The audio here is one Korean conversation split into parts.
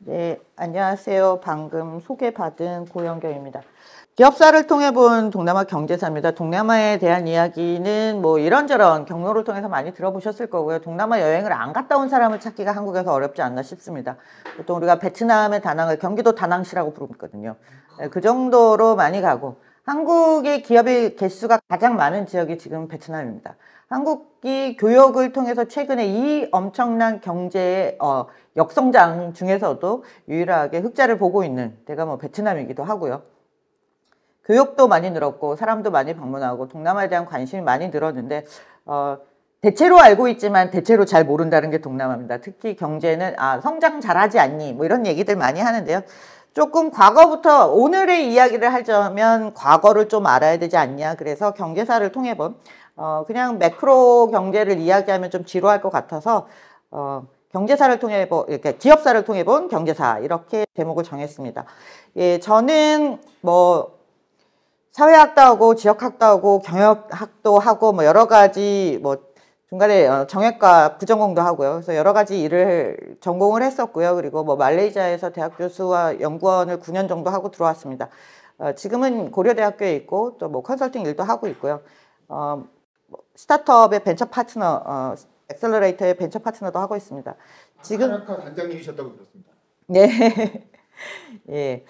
네, 안녕하세요. 방금 소개받은 고영경입니다. 기업사를 통해 본 동남아 경제사입니다. 동남아에 대한 이야기는 뭐 이런저런 경로를 통해서 많이 들어보셨을 거고요. 동남아 여행을 안 갔다 온 사람을 찾기가 한국에서 어렵지 않나 싶습니다. 보통 우리가 베트남의 다낭을 경기도 다낭시라고 부르거든요. 그 정도로 많이 가고, 한국의 기업의 개수가 가장 많은 지역이 지금 베트남입니다. 한국이 교역을 통해서 최근에 이 엄청난 경제의 역성장 중에서도 유일하게 흑자를 보고 있는 데가 뭐 베트남이기도 하고요. 교역도 많이 늘었고 사람도 많이 방문하고 동남아에 대한 관심이 많이 늘었는데 대체로 알고 있지만 대체로 잘 모른다는 게 동남아입니다. 특히 경제는 성장 잘하지 않니 뭐 이런 얘기들 많이 하는데요. 조금 과거부터 오늘의 이야기를 하자면 과거를 좀 알아야 되지 않냐. 그래서 경제사를 통해 본 그냥 매크로 경제를 이야기하면 좀 지루할 것 같아서 경제사를 통해 이렇게 기업사를 통해 본 경제사 이렇게 제목을 정했습니다. 예, 저는 뭐 사회학도 하고 지역학도 하고 경영학도 하고 뭐 여러 가지 뭐 중간에 정외과 부전공도 하고요. 그래서 여러 가지 일을 전공을 했었고요. 그리고 뭐 말레이시아에서 대학 교수와 연구원을 9년 정도 하고 들어왔습니다. 지금은 고려대학교에 있고 또 뭐 컨설팅 일도 하고 있고요. 스타트업의 벤처 파트너, 엑셀러레이터의 벤처 파트너도 하고 있습니다. 지금 하나카 단장님이셨다고 들었습니다. 네. 예.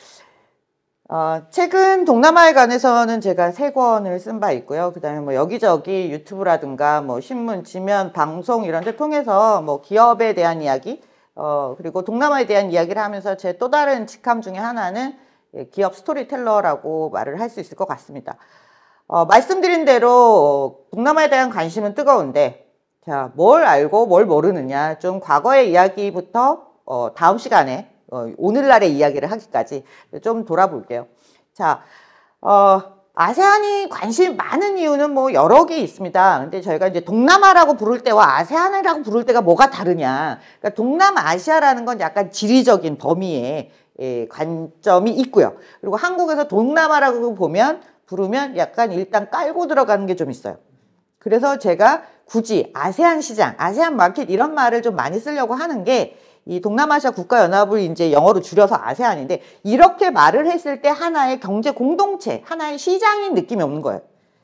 최근 동남아에 관해서는 제가 3권을 쓴 바 있고요. 그 다음에 뭐 여기저기 유튜브라든가 뭐 신문, 지면, 방송 이런 데 통해서 뭐 기업에 대한 이야기, 그리고 동남아에 대한 이야기를 하면서 제 또 다른 직함 중에 하나는 기업 스토리텔러라고 말을 할 수 있을 것 같습니다. 말씀드린 대로 동남아에 대한 관심은 뜨거운데, 자, 뭘 알고 뭘 모르느냐. 좀 과거의 이야기부터 다음 시간에 오늘날의 이야기를 하기까지 좀 돌아볼게요. 자, 아세안이 관심이 많은 이유는 뭐 여러 개 있습니다. 근데 저희가 이제 동남아라고 부를 때와 아세안이라고 부를 때가 뭐가 다르냐. 그러니까 동남아시아라는 건 약간 지리적인 범위의 관점이 있고요. 그리고 한국에서 동남아라고 부르면 약간 일단 깔고 들어가는 게 좀 있어요. 그래서 제가 굳이 아세안 시장, 아세안 마켓 이런 말을 좀 많이 쓰려고 하는 게 이 동남아시아 국가연합을 이제 영어로 줄여서 아세안인데 이렇게 말을 했을 때 하나의 경제 공동체, 하나의 시장인 느낌이 없는 거예요.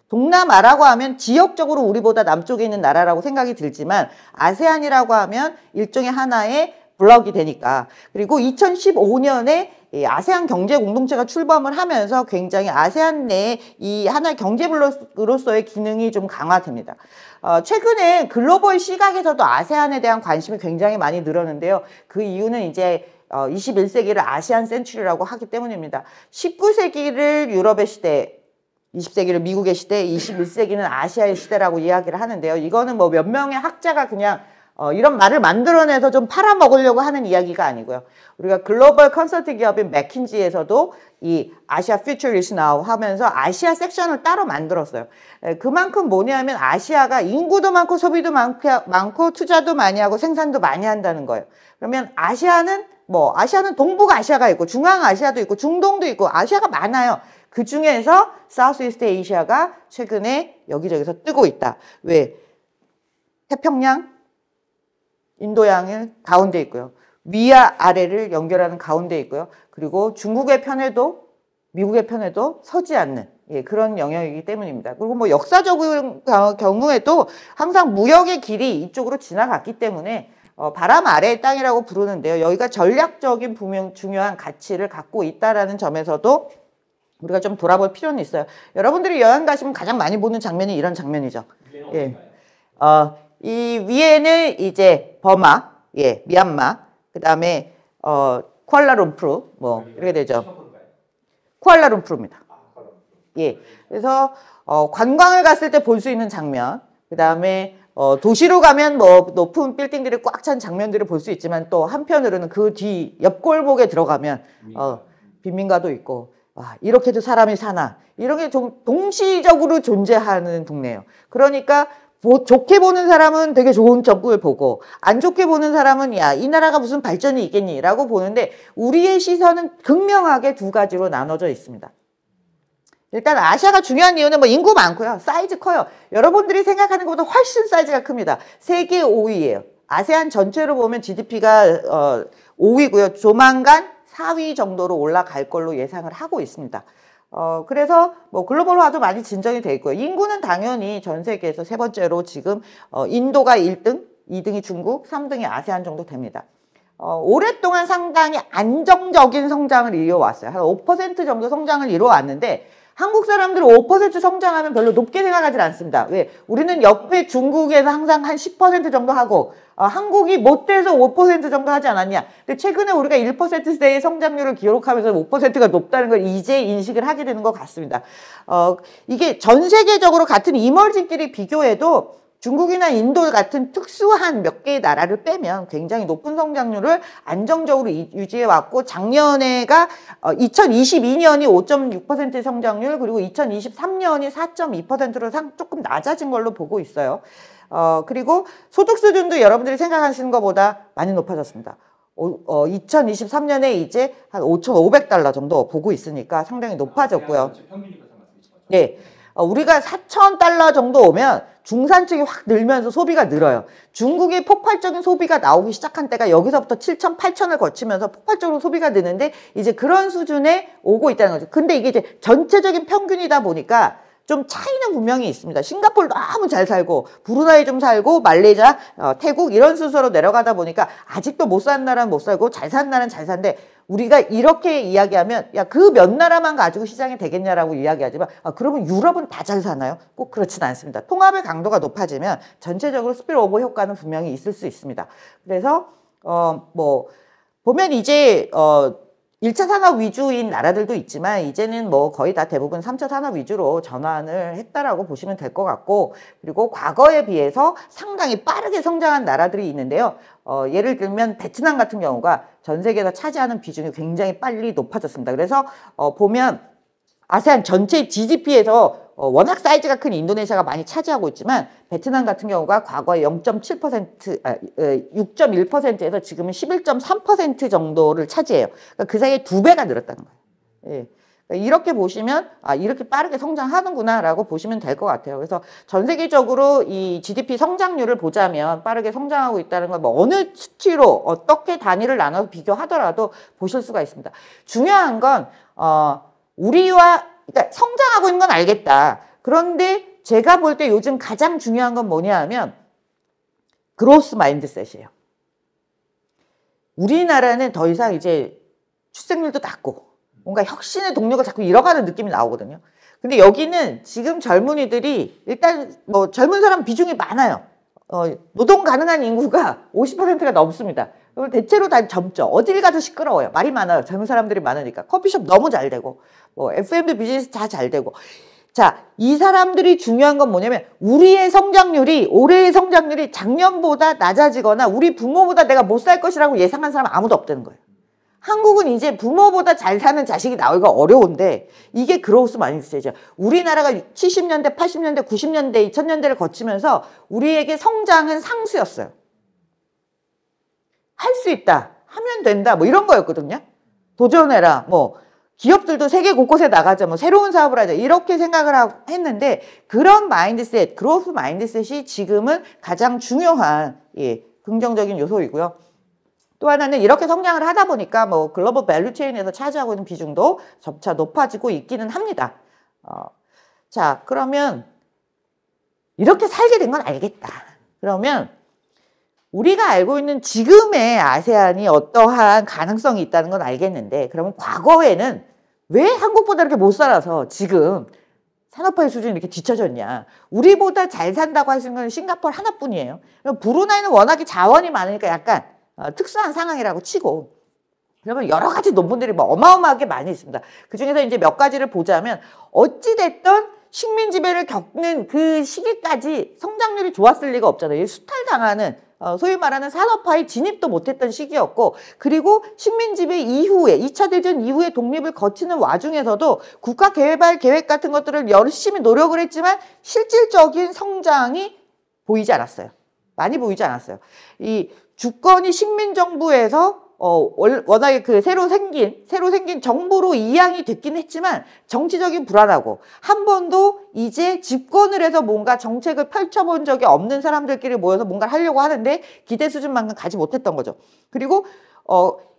동남아라고 하면 지역적으로 우리보다 남쪽에 있는 나라라고 생각이 들지만 아세안이라고 하면 일종의 하나의 블럭이 되니까. 그리고 2015년에 아세안 경제 공동체가 출범을 하면서 굉장히 아세안 내에 이 하나의 경제 블록으로서의 기능이 좀 강화됩니다. 최근에 글로벌 시각에서도 아세안에 대한 관심이 굉장히 많이 늘었는데요. 그 이유는 이제 21세기를 아시안 센츄리라고 하기 때문입니다. 19세기를 유럽의 시대, 20세기를 미국의 시대, 21세기는 아시아의 시대라고 이야기를 하는데요. 이거는 뭐 몇 명의 학자가 그냥 이런 말을 만들어내서 좀 팔아먹으려고 하는 이야기가 아니고요. 우리가 글로벌 컨설팅 기업인 맥킨지에서도 이 아시아 퓨처 is now 하면서 아시아 섹션을 따로 만들었어요. 그만큼 뭐냐면 아시아가 인구도 많고 소비도 많고 투자도 많이 하고 생산도 많이 한다는 거예요. 그러면 아시아는 동북 아시아가 있고 중앙아시아도 있고 중동도 있고 아시아가 많아요. 그 중에서 사우스 이스트 아시아가 최근에 여기저기서 뜨고 있다. 왜? 태평양, 인도양의 가운데 있고요. 위와 아래를 연결하는 가운데 있고요. 그리고 중국의 편에도 미국의 편에도 서지 않는 그런 영역이기 때문입니다. 그리고 뭐 역사적인 경우에도 항상 무역의 길이 이쪽으로 지나갔기 때문에 바람 아래의 땅이라고 부르는데요. 여기가 전략적인 분명 중요한 가치를 갖고 있다라는 점에서도 우리가 좀 돌아볼 필요는 있어요. 여러분들이 여행 가시면 가장 많이 보는 장면이 이런 장면이죠. 예. 이 위에는 이제 버마, 미얀마, 그 다음에 쿠알라룸푸르, 뭐 이렇게 되죠. 쿠알라룸푸르입니다. 예, 그래서 관광을 갔을 때 볼 수 있는 장면, 그 다음에 도시로 가면 뭐 높은 빌딩들이 꽉 찬 장면들을 볼 수 있지만 또 한편으로는 그 뒤 옆골목에 들어가면 빈민가도 있고 이렇게도 사람이 사나 이런 게 좀 동시적으로 존재하는 동네예요. 그러니까 좋게 보는 사람은 되게 좋은 정국을 보고 안 좋게 보는 사람은 야, 이 나라가 무슨 발전이 있겠니? 라고 보는데 우리의 시선은 극명하게 두 가지로 나눠져 있습니다. 일단 아시아가 중요한 이유는 뭐 인구 많고요. 사이즈 커요. 여러분들이 생각하는 것보다 훨씬 사이즈가 큽니다. 세계 5위예요. 아세안 전체로 보면 GDP가 5위고요. 조만간 4위 정도로 올라갈 걸로 예상을 하고 있습니다. 그래서 뭐 글로벌화도 많이 진전이 돼 있고요. 인구는 당연히 전 세계에서 세 번째로 지금 인도가 1등, 2등이 중국, 3등이 아세안 정도 됩니다. 오랫동안 상당히 안정적인 성장을 이루어왔어요. 한 5% 정도 성장을 이루어왔는데 한국 사람들은 5% 성장하면 별로 높게 생각하지 않습니다. 왜? 우리는 옆에 중국에서 항상 한 10% 정도 하고 한국이 못돼서 5% 정도 하지 않았냐. 근데 최근에 우리가 1%대의 성장률을 기록하면서 5%가 높다는 걸 이제 인식을 하게 되는 것 같습니다. 이게 전 세계적으로 같은 이머징끼리 비교해도 중국이나 인도 같은 특수한 몇 개의 나라를 빼면 굉장히 높은 성장률을 안정적으로 유지해왔고 작년에가 2022년이 5.6% 성장률 그리고 2023년이 4.2%로 조금 낮아진 걸로 보고 있어요. 그리고 소득 수준도 여러분들이 생각하시는 것보다 많이 높아졌습니다. 2023년에 이제 한 5,500달러 정도 보고 있으니까 상당히 높아졌고요. 네. 우리가 4,000달러 정도 오면 중산층이 확 늘면서 소비가 늘어요. 중국의 폭발적인 소비가 나오기 시작한 때가 여기서부터 7,000, 8,000을 거치면서 폭발적으로 소비가 느는데 이제 그런 수준에 오고 있다는 거죠. 근데 이게 이제 전체적인 평균이다 보니까 좀 차이는 분명히 있습니다. 싱가포르 너무 잘 살고 브루나이 좀 살고 말레이시아, 태국 이런 순서로 내려가다 보니까 아직도 못 사는 나라는 못 살고 잘 사는 나라는 잘 사는데 우리가 이렇게 이야기하면 야, 그 몇 나라만 가지고 시장이 되겠냐라고 이야기하지만 그러면 유럽은 다 잘 사나요? 꼭 그렇진 않습니다. 통합의 강도가 높아지면 전체적으로 스필오버 효과는 분명히 있을 수 있습니다. 그래서 뭐 보면 이제 1차 산업 위주인 나라들도 있지만 이제는 뭐 거의 다 대부분 3차 산업 위주로 전환을 했다라고 보시면 될 것 같고 그리고 과거에 비해서 상당히 빠르게 성장한 나라들이 있는데요. 예를 들면 베트남 같은 경우가 전 세계에서 차지하는 비중이 굉장히 빨리 높아졌습니다. 그래서 보면 아세안 전체 GDP에서 워낙 사이즈가 큰 인도네시아가 많이 차지하고 있지만 베트남 같은 경우가 과거에 6.1%에서 지금은 11.3% 정도를 차지해요. 그러니까 그 사이에 2배가 늘었다는 거예요. 예. 이렇게 보시면 이렇게 빠르게 성장하는구나 라고 보시면 될 것 같아요. 그래서 전 세계적으로 이 GDP 성장률을 보자면 빠르게 성장하고 있다는 걸 뭐 어느 수치로 어떻게 단위를 나눠서 비교하더라도 보실 수가 있습니다. 중요한 건 우리와 그러니까 성장하고 있는 건 알겠다. 그런데 제가 볼 때 요즘 가장 중요한 건 뭐냐 하면 그로스 마인드셋이에요. 우리나라는 더 이상 이제 출생률도 낮고 뭔가 혁신의 동력을 자꾸 잃어가는 느낌이 나오거든요. 근데 여기는 지금 젊은이들이 일단 뭐 젊은 사람 비중이 많아요. 노동 가능한 인구가 50%가 넘습니다. 대체로 다 젊죠. 어딜 가도 시끄러워요. 말이 많아요. 젊은 사람들이 많으니까. 커피숍 너무 잘 되고 뭐 F&B 비즈니스 다 잘 되고. 자, 이 사람들이 중요한 건 뭐냐면 우리의 성장률이 올해의 성장률이 작년보다 낮아지거나 우리 부모보다 내가 못 살 것이라고 예상한 사람 아무도 없다는 거예요. 한국은 이제 부모보다 잘 사는 자식이 나오기가 어려운데 이게 그로스 마인드셋이죠. 우리나라가 70년대, 80년대, 90년대, 2000년대를 거치면서 우리에게 성장은 상수였어요. 할 수 있다, 하면 된다, 뭐 이런 거였거든요. 도전해라, 뭐 기업들도 세계 곳곳에 나가자, 뭐 새로운 사업을 하자 이렇게 생각을 했는데 그런 마인드셋, 그로스 마인드셋이 지금은 가장 중요한 긍정적인 요소이고요. 또 하나는 이렇게 성장을 하다 보니까 뭐 글로벌 밸류 체인에서 차지하고 있는 비중도 점차 높아지고 있기는 합니다. 자, 그러면 이렇게 살게 된 건 알겠다. 그러면 우리가 알고 있는 지금의 아세안이 어떠한 가능성이 있다는 건 알겠는데 그러면 과거에는 왜 한국보다 이렇게 못 살아서 지금 산업화의 수준이 이렇게 뒤처졌냐. 우리보다 잘 산다고 하시는 건 싱가포르 하나뿐이에요. 브루나이는 워낙에 자원이 많으니까 약간 특수한 상황이라고 치고 그러면 여러 가지 논문들이 뭐 어마어마하게 많이 있습니다. 그중에서 이제 몇 가지를 보자면 어찌됐든 식민 지배를 겪는 그 시기까지 성장률이 좋았을 리가 없잖아요. 수탈당하는 소위 말하는 산업화에 진입도 못했던 시기였고 그리고 식민 지배 이후에 2차 대전 이후에 독립을 거치는 와중에서도 국가개발 계획 같은 것들을 열심히 노력을 했지만 실질적인 성장이 보이지 않았어요. 많이 보이지 않았어요. 이 주권이 식민정부에서 워낙에 그 새로 생긴 정부로 이양이 됐긴 했지만 정치적인 불안하고 한 번도 이제 집권을 해서 뭔가 정책을 펼쳐본 적이 없는 사람들끼리 모여서 뭔가를 하려고 하는데 기대 수준만큼 가지 못했던 거죠. 그리고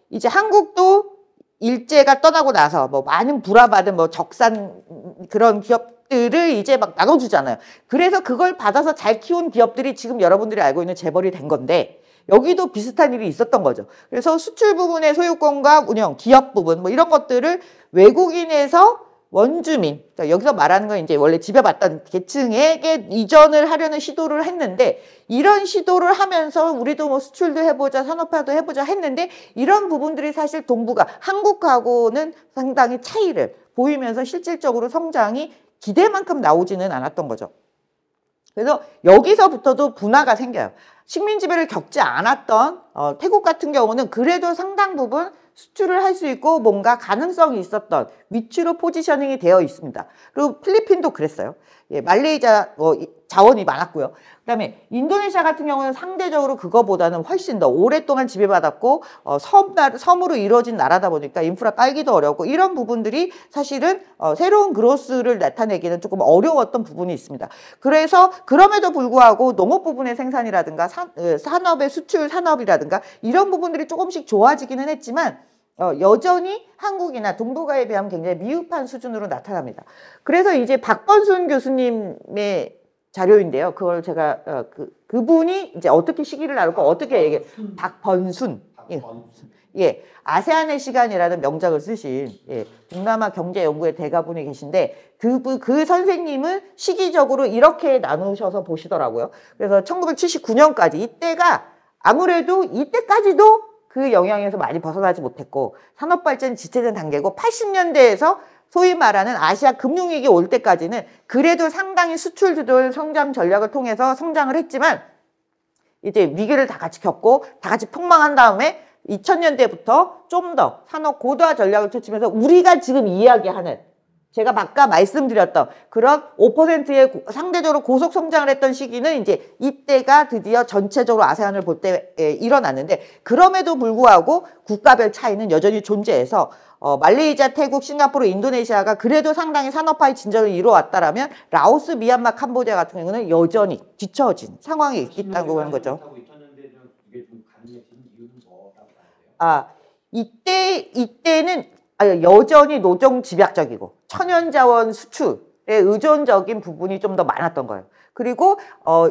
이제 한국도 일제가 떠나고 나서 뭐 많은 불화받은 뭐 적산 그런 기업들을 이제 막 나눠주잖아요. 그래서 그걸 받아서 잘 키운 기업들이 지금 여러분들이 알고 있는 재벌이 된 건데 여기도 비슷한 일이 있었던 거죠. 그래서 수출 부분의 소유권과 운영, 기업 부분 뭐 이런 것들을 외국인에서 원주민, 그러니까 여기서 말하는 건 이제 원래 지배받던 계층에게 이전을 하려는 시도를 했는데 이런 시도를 하면서 우리도 뭐 수출도 해보자, 산업화도 해보자 했는데 이런 부분들이 사실 동북아, 한국하고는 상당히 차이를 보이면서 실질적으로 성장이 기대만큼 나오지는 않았던 거죠. 그래서 여기서부터도 분화가 생겨요. 식민 지배를 겪지 않았던 태국 같은 경우는 그래도 상당 부분 수출을 할 수 있고 뭔가 가능성이 있었던 위치로 포지셔닝이 되어 있습니다. 그리고 필리핀도 그랬어요. 예, 말레이시아 자원이 많았고요. 그다음에 인도네시아 같은 경우는 상대적으로 그거보다는 훨씬 더 오랫동안 지배받았고 섬으로 이루어진 나라다 보니까 인프라 깔기도 어렵고 이런 부분들이 사실은 새로운 그로스를 나타내기는 조금 어려웠던 부분이 있습니다. 그래서 그럼에도 불구하고 농업 부분의 생산이라든가 산업의 수출 산업이라든가 이런 부분들이 조금씩 좋아지기는 했지만 여전히 한국이나 동북아에 비하면 굉장히 미흡한 수준으로 나타납니다. 그래서 이제 박번순 교수님의 자료인데요. 그걸 제가 그분이 이제 어떻게 시기를 나누고 어떻게 얘기해 박번순. 예, 아세안의 시간이라는 명작을 쓰신 동남아 경제연구의 대가분이 계신데 그 선생님은 시기적으로 이렇게 나누셔서 보시더라고요. 그래서 1979년까지 이때가 아무래도 이때까지도 그 영향에서 많이 벗어나지 못했고 산업발전이 지체된 단계고 80년대에서 소위 말하는 아시아 금융위기 올 때까지는 그래도 상당히 수출 주도의 성장 전략을 통해서 성장을 했지만 이제 위기를 다 같이 겪고 다 같이 폭망한 다음에 2000년대부터 좀 더 산업 고도화 전략을 펼치면서 우리가 지금 이야기하는 제가 아까 말씀드렸던 그런 5%의 상대적으로 고속 성장을 했던 시기는 이제 이때가 드디어 전체적으로 아세안을 볼 때 일어났는데 그럼에도 불구하고 국가별 차이는 여전히 존재해서 말레이시아, 태국, 싱가포르, 인도네시아가 그래도 상당히 산업화의 진전을 이루어왔다라면 라오스, 미얀마, 캄보디아 같은 경우는 여전히 뒤처진 상황에 있다고 하는 거죠. 이때는 여전히 노동 집약적이고 천연자원 수출에 의존적인 부분이 좀 더 많았던 거예요. 그리고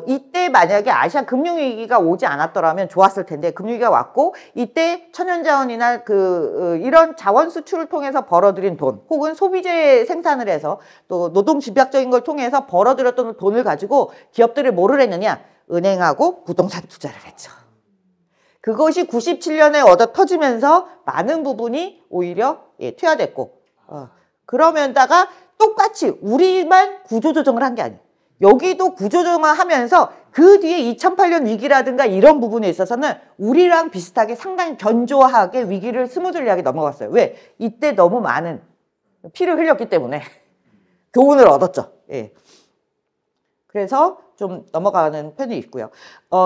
이때 만약에 아시아 금융위기가 오지 않았더라면 좋았을 텐데 금융위기가 왔고 이때 천연자원이나 이런 자원 수출을 통해서 벌어들인 돈 혹은 소비재 생산을 해서 또 노동 집약적인 걸 통해서 벌어들였던 돈을 가지고 기업들을 뭐를 했느냐? 은행하고 부동산 투자를 했죠. 그것이 97년에 얻어 터지면서 많은 부분이 오히려 퇴화됐고 그러면다가 똑같이 우리만 구조조정을 한 게 아니에요. 여기도 구조조정을 하면서 그 뒤에 2008년 위기라든가 이런 부분에 있어서는 우리랑 비슷하게 상당히 견조하게 위기를 스무들리하게 넘어갔어요. 왜? 이때 너무 많은 피를 흘렸기 때문에 교훈을 얻었죠. 예. 그래서 좀 넘어가는 편이 있고요.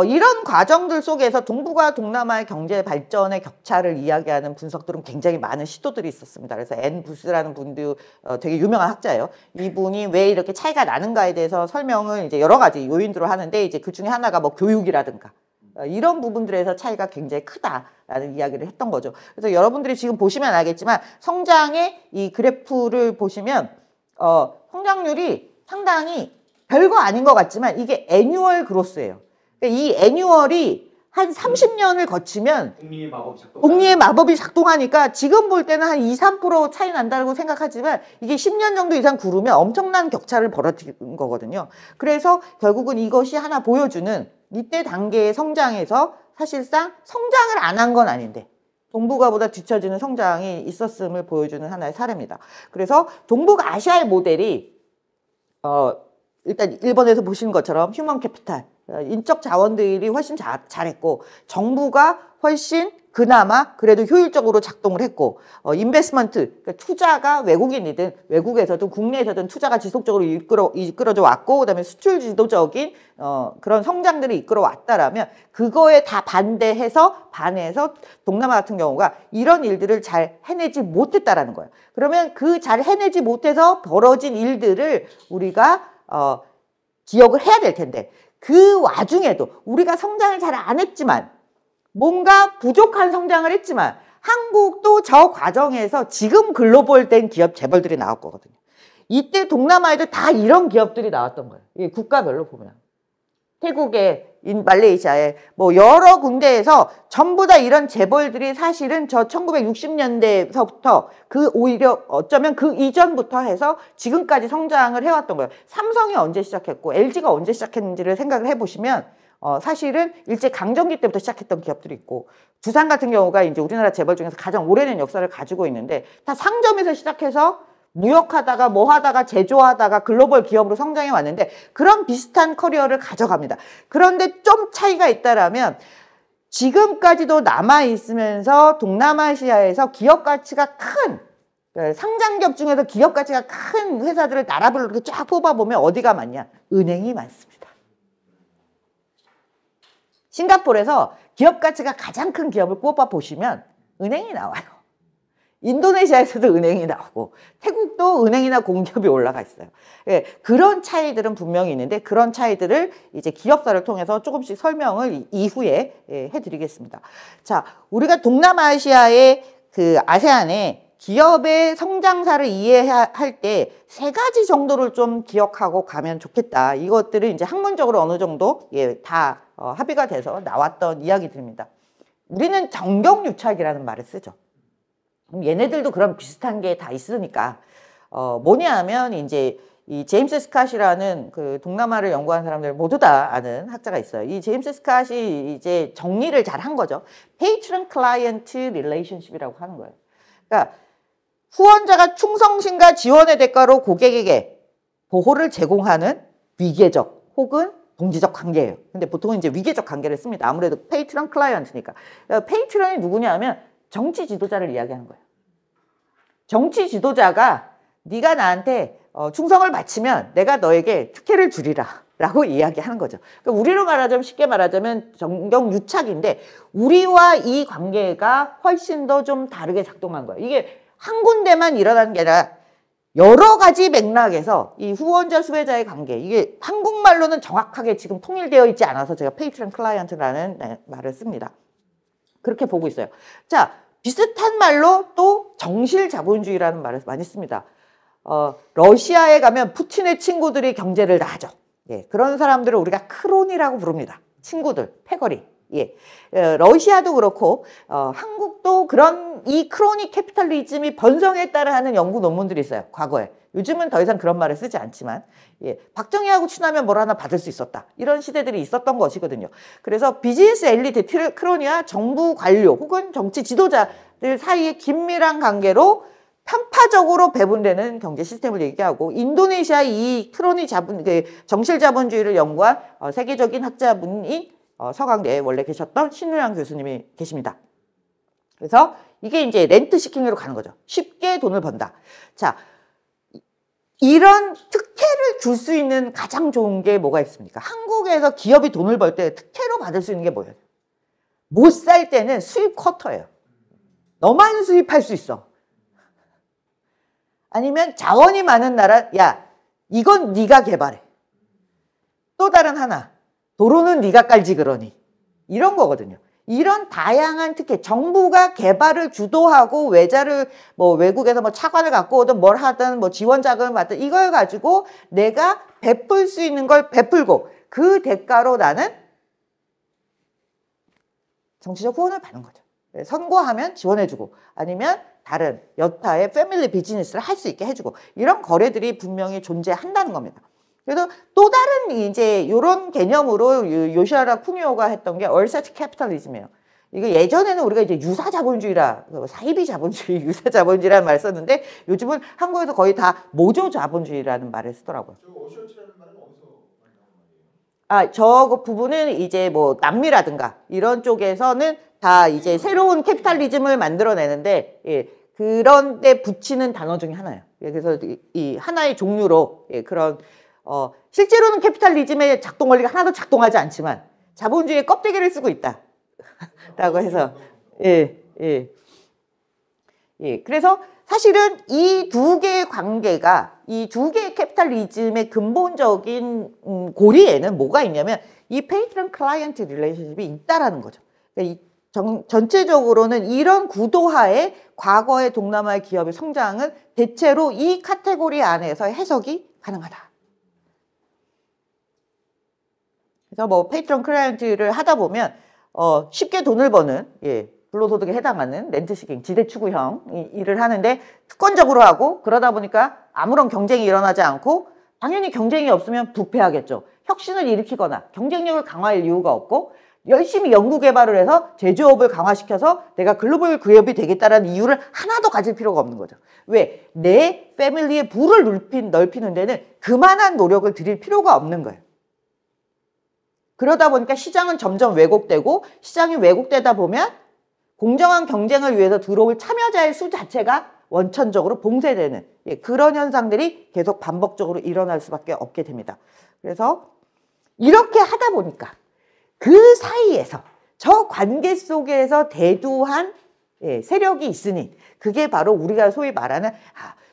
이런 과정들 속에서 동북아 동남아의 경제 발전의 격차를 이야기하는 분석들은 굉장히 많은 시도들이 있었습니다. 그래서 앤 부스라는 분도 되게 유명한 학자예요. 이분이 왜 이렇게 차이가 나는가에 대해서 설명을 이제 여러 가지 요인들로 하는데 이제 그 중에 하나가 뭐 교육이라든가 이런 부분들에서 차이가 굉장히 크다라는 이야기를 했던 거죠. 그래서 여러분들이 지금 보시면 알겠지만 성장의 이 그래프를 보시면 성장률이 상당히 별거 아닌 것 같지만 이게 애뉴얼 그로스예요. 그러니까 이 애뉴얼이 한 30년을 거치면 복리의 마법이 작동하니까 지금 볼 때는 한 2, 3% 차이 난다고 생각하지만 이게 10년 정도 이상 구르면 엄청난 격차를 벌어지는 거거든요. 그래서 결국은 이것이 하나 보여주는 이때 단계의 성장에서 사실상 성장을 안 한 건 아닌데 동북아보다 뒤처지는 성장이 있었음을 보여주는 하나의 사례입니다. 그래서 동북아시아의 모델이 일단 일본에서 보시는 것처럼 휴먼 캐피탈, 인적 자원들이 훨씬 잘했고 정부가 훨씬 그나마 그래도 효율적으로 작동을 했고 인베스트먼트 그러니까 투자가 외국인이든 외국에서든 국내에서든 투자가 지속적으로 이끌어져 왔고 그다음에 수출 지도적인 그런 성장들이 이끌어 왔다라면 그거에 다 반해서 동남아 같은 경우가 이런 일들을 잘 해내지 못했다라는 거예요. 그러면 그 잘 해내지 못해서 벌어진 일들을 우리가 기억을 해야 될 텐데 그 와중에도 우리가 성장을 잘 안 했지만 뭔가 부족한 성장을 했지만 한국도 저 과정에서 지금 글로벌된 기업 재벌들이 나올 거거든요. 이때 동남아에도 다 이런 기업들이 나왔던 거예요. 이 국가별로 보면. 태국에, 말레이시아에 뭐 여러 군데에서 전부 다 이런 재벌들이 사실은 저 1960년대서부터 오히려 어쩌면 그 이전부터 해서 지금까지 성장을 해왔던 거예요. 삼성이 언제 시작했고 LG가 언제 시작했는지를 생각을 해보시면 사실은 일제 강점기 때부터 시작했던 기업들이 있고 두산 같은 경우가 이제 우리나라 재벌 중에서 가장 오래된 역사를 가지고 있는데 다 상점에서 시작해서 무역하다가 뭐 하다가 제조하다가 글로벌 기업으로 성장해 왔는데 그런 비슷한 커리어를 가져갑니다. 그런데 좀 차이가 있다라면 지금까지도 남아있으면서 동남아시아에서 기업 가치가 큰 상장기업 중에서 기업 가치가 큰 회사들을 나라별로 이렇게 쫙 뽑아보면 어디가 많냐? 은행이 많습니다. 싱가포르에서 기업 가치가 가장 큰 기업을 뽑아보시면 은행이 나와요. 인도네시아에서도 은행이 나오고 태국도 은행이나 공기업이 올라가 있어요. 예, 그런 차이들은 분명히 있는데 그런 차이들을 이제 기업사를 통해서 조금씩 설명을 이후에 해드리겠습니다. 자, 우리가 동남아시아의 그 아세안의 기업의 성장사를 이해할 때 세 가지 정도를 좀 기억하고 가면 좋겠다. 이것들을 이제 학문적으로 어느 정도 다 합의가 돼서 나왔던 이야기들입니다. 우리는 정경유착이라는 말을 쓰죠. 얘네들도 그런 비슷한 게 다 있으니까 뭐냐 하면 이제 이 제임스 스캇이라는 그 동남아를 연구한 사람들 모두 다 아는 학자가 있어요. 이 제임스 스캇이 이제 정리를 잘 한 거죠. Patron Client Relationship이라고 하는 거예요. 그러니까 후원자가 충성심과 지원의 대가로 고객에게 보호를 제공하는 위계적 혹은 동지적 관계예요. 근데 보통은 이제 위계적 관계를 씁니다. 아무래도 페이트런 클라이언트니까. 페이트런이 누구냐 하면 정치 지도자를 이야기하는 거예요. 정치 지도자가 네가 나한테 충성을 바치면 내가 너에게 특혜를 주리라 라고 이야기하는 거죠. 그러니까 우리로 말하자면 쉽게 말하자면 정경유착인데 우리와 이 관계가 훨씬 더 좀 다르게 작동한 거예요. 이게 한 군데만 일어나는 게 아니라 여러 가지 맥락에서 이 후원자 수혜자의 관계 이게 한국말로는 정확하게 지금 통일되어 있지 않아서 제가 페이트런 클라이언트라는 말을 씁니다. 그렇게 보고 있어요. 자, 비슷한 말로 또 정실 자본주의라는 말을 많이 씁니다. 러시아에 가면 푸틴의 친구들이 경제를 다 하죠. 예, 그런 사람들을 우리가 크론이라고 부릅니다. 친구들, 패거리. 예, 러시아도 그렇고 한국도 그런 이 크로닉 캐피탈리즘이 번성했다라 하는 연구 논문들이 있어요. 과거에. 요즘은 더 이상 그런 말을 쓰지 않지만 예, 박정희하고 친하면 뭘 하나 받을 수 있었다. 이런 시대들이 있었던 것이거든요. 그래서 비즈니스 엘리트 크로니와 정부 관료 혹은 정치 지도자들 사이의 긴밀한 관계로 편파적으로 배분되는 경제 시스템을 얘기하고 인도네시아의 이 크로니 정실 자본주의를 연구한 세계적인 학자분이 서강대에 원래 계셨던 신우양 교수님이 계십니다. 그래서 이게 이제 렌트 시킹으로 가는 거죠. 쉽게 돈을 번다. 자, 이런 특혜를 줄 수 있는 가장 좋은 게 뭐가 있습니까? 한국에서 기업이 돈을 벌 때 특혜로 받을 수 있는 게 뭐예요? 못 살 때는 수입 쿼터예요. 너만 수입할 수 있어. 아니면 자원이 많은 나라, 야, 이건 네가 개발해. 또 다른 하나, 도로는 네가 깔지 그러니. 이런 거거든요. 이런 다양한 특혜, 정부가 개발을 주도하고 외자를 뭐 외국에서 뭐 차관을 갖고 오든 뭘 하든 뭐 지원 자금을 받든 이걸 가지고 내가 베풀 수 있는 걸 베풀고 그 대가로 나는 정치적 후원을 받는 거죠. 선거하면 지원해주고 아니면 다른 여타의 패밀리 비즈니스를 할 수 있게 해주고 이런 거래들이 분명히 존재한다는 겁니다. 그래서 또 다른 이제 이런 개념으로 요시하라 쿠니오가 했던 게 얼세트 캐피탈리즘이에요. 이거 예전에는 우리가 이제 유사 자본주의라 사이비 자본주의, 유사 자본주의라는 말을 썼는데 요즘은 한국에서 거의 다 모조 자본주의라는 말을 쓰더라고요. 저 어셔츠라는 말은 어디서 많이 나온 말이에요? 저 부분은 이제 뭐 남미라든가 이런 쪽에서는 다 이제 새로운 캐피탈리즘을 만들어내는데, 예, 그런데 붙이는 단어 중에 하나예요. 예, 그래서 이 하나의 종류로, 예, 그런 실제로는 캐피탈리즘의 작동 원리가 하나도 작동하지 않지만 자본주의의 껍데기를 쓰고 있다. 라고 해서, 예, 예. 예, 그래서 사실은 이 두 개의 관계가, 이 두 개의 캐피탈리즘의 근본적인 고리에는 뭐가 있냐면 이 페이트런 클라이언트 릴레이션십이 있다라는 거죠. 그러니까 전체적으로는 이런 구도하에 과거의 동남아의 기업의 성장은 대체로 이 카테고리 안에서 해석이 가능하다. 그래서 뭐 페이트런 클라이언트를 하다 보면 쉽게 돈을 버는, 예, 불로소득에 해당하는 렌트시킹, 지대추구형 일을 하는데 특권적으로 하고, 그러다 보니까 아무런 경쟁이 일어나지 않고 당연히 경쟁이 없으면 부패하겠죠. 혁신을 일으키거나 경쟁력을 강화할 이유가 없고 열심히 연구개발을 해서 제조업을 강화시켜서 내가 글로벌 기업이 되겠다는 이유를 하나도 가질 필요가 없는 거죠. 왜? 내 패밀리의 부를 넓히는 데는 그만한 노력을 들일 필요가 없는 거예요. 그러다 보니까 시장은 점점 왜곡되고, 시장이 왜곡되다 보면 공정한 경쟁을 위해서 들어올 참여자의 수 자체가 원천적으로 봉쇄되는, 예, 그런 현상들이 계속 반복적으로 일어날 수밖에 없게 됩니다. 그래서 이렇게 하다 보니까 그 사이에서 저 관계 속에서 대두한, 예, 세력이 있으니 그게 바로 우리가 소위 말하는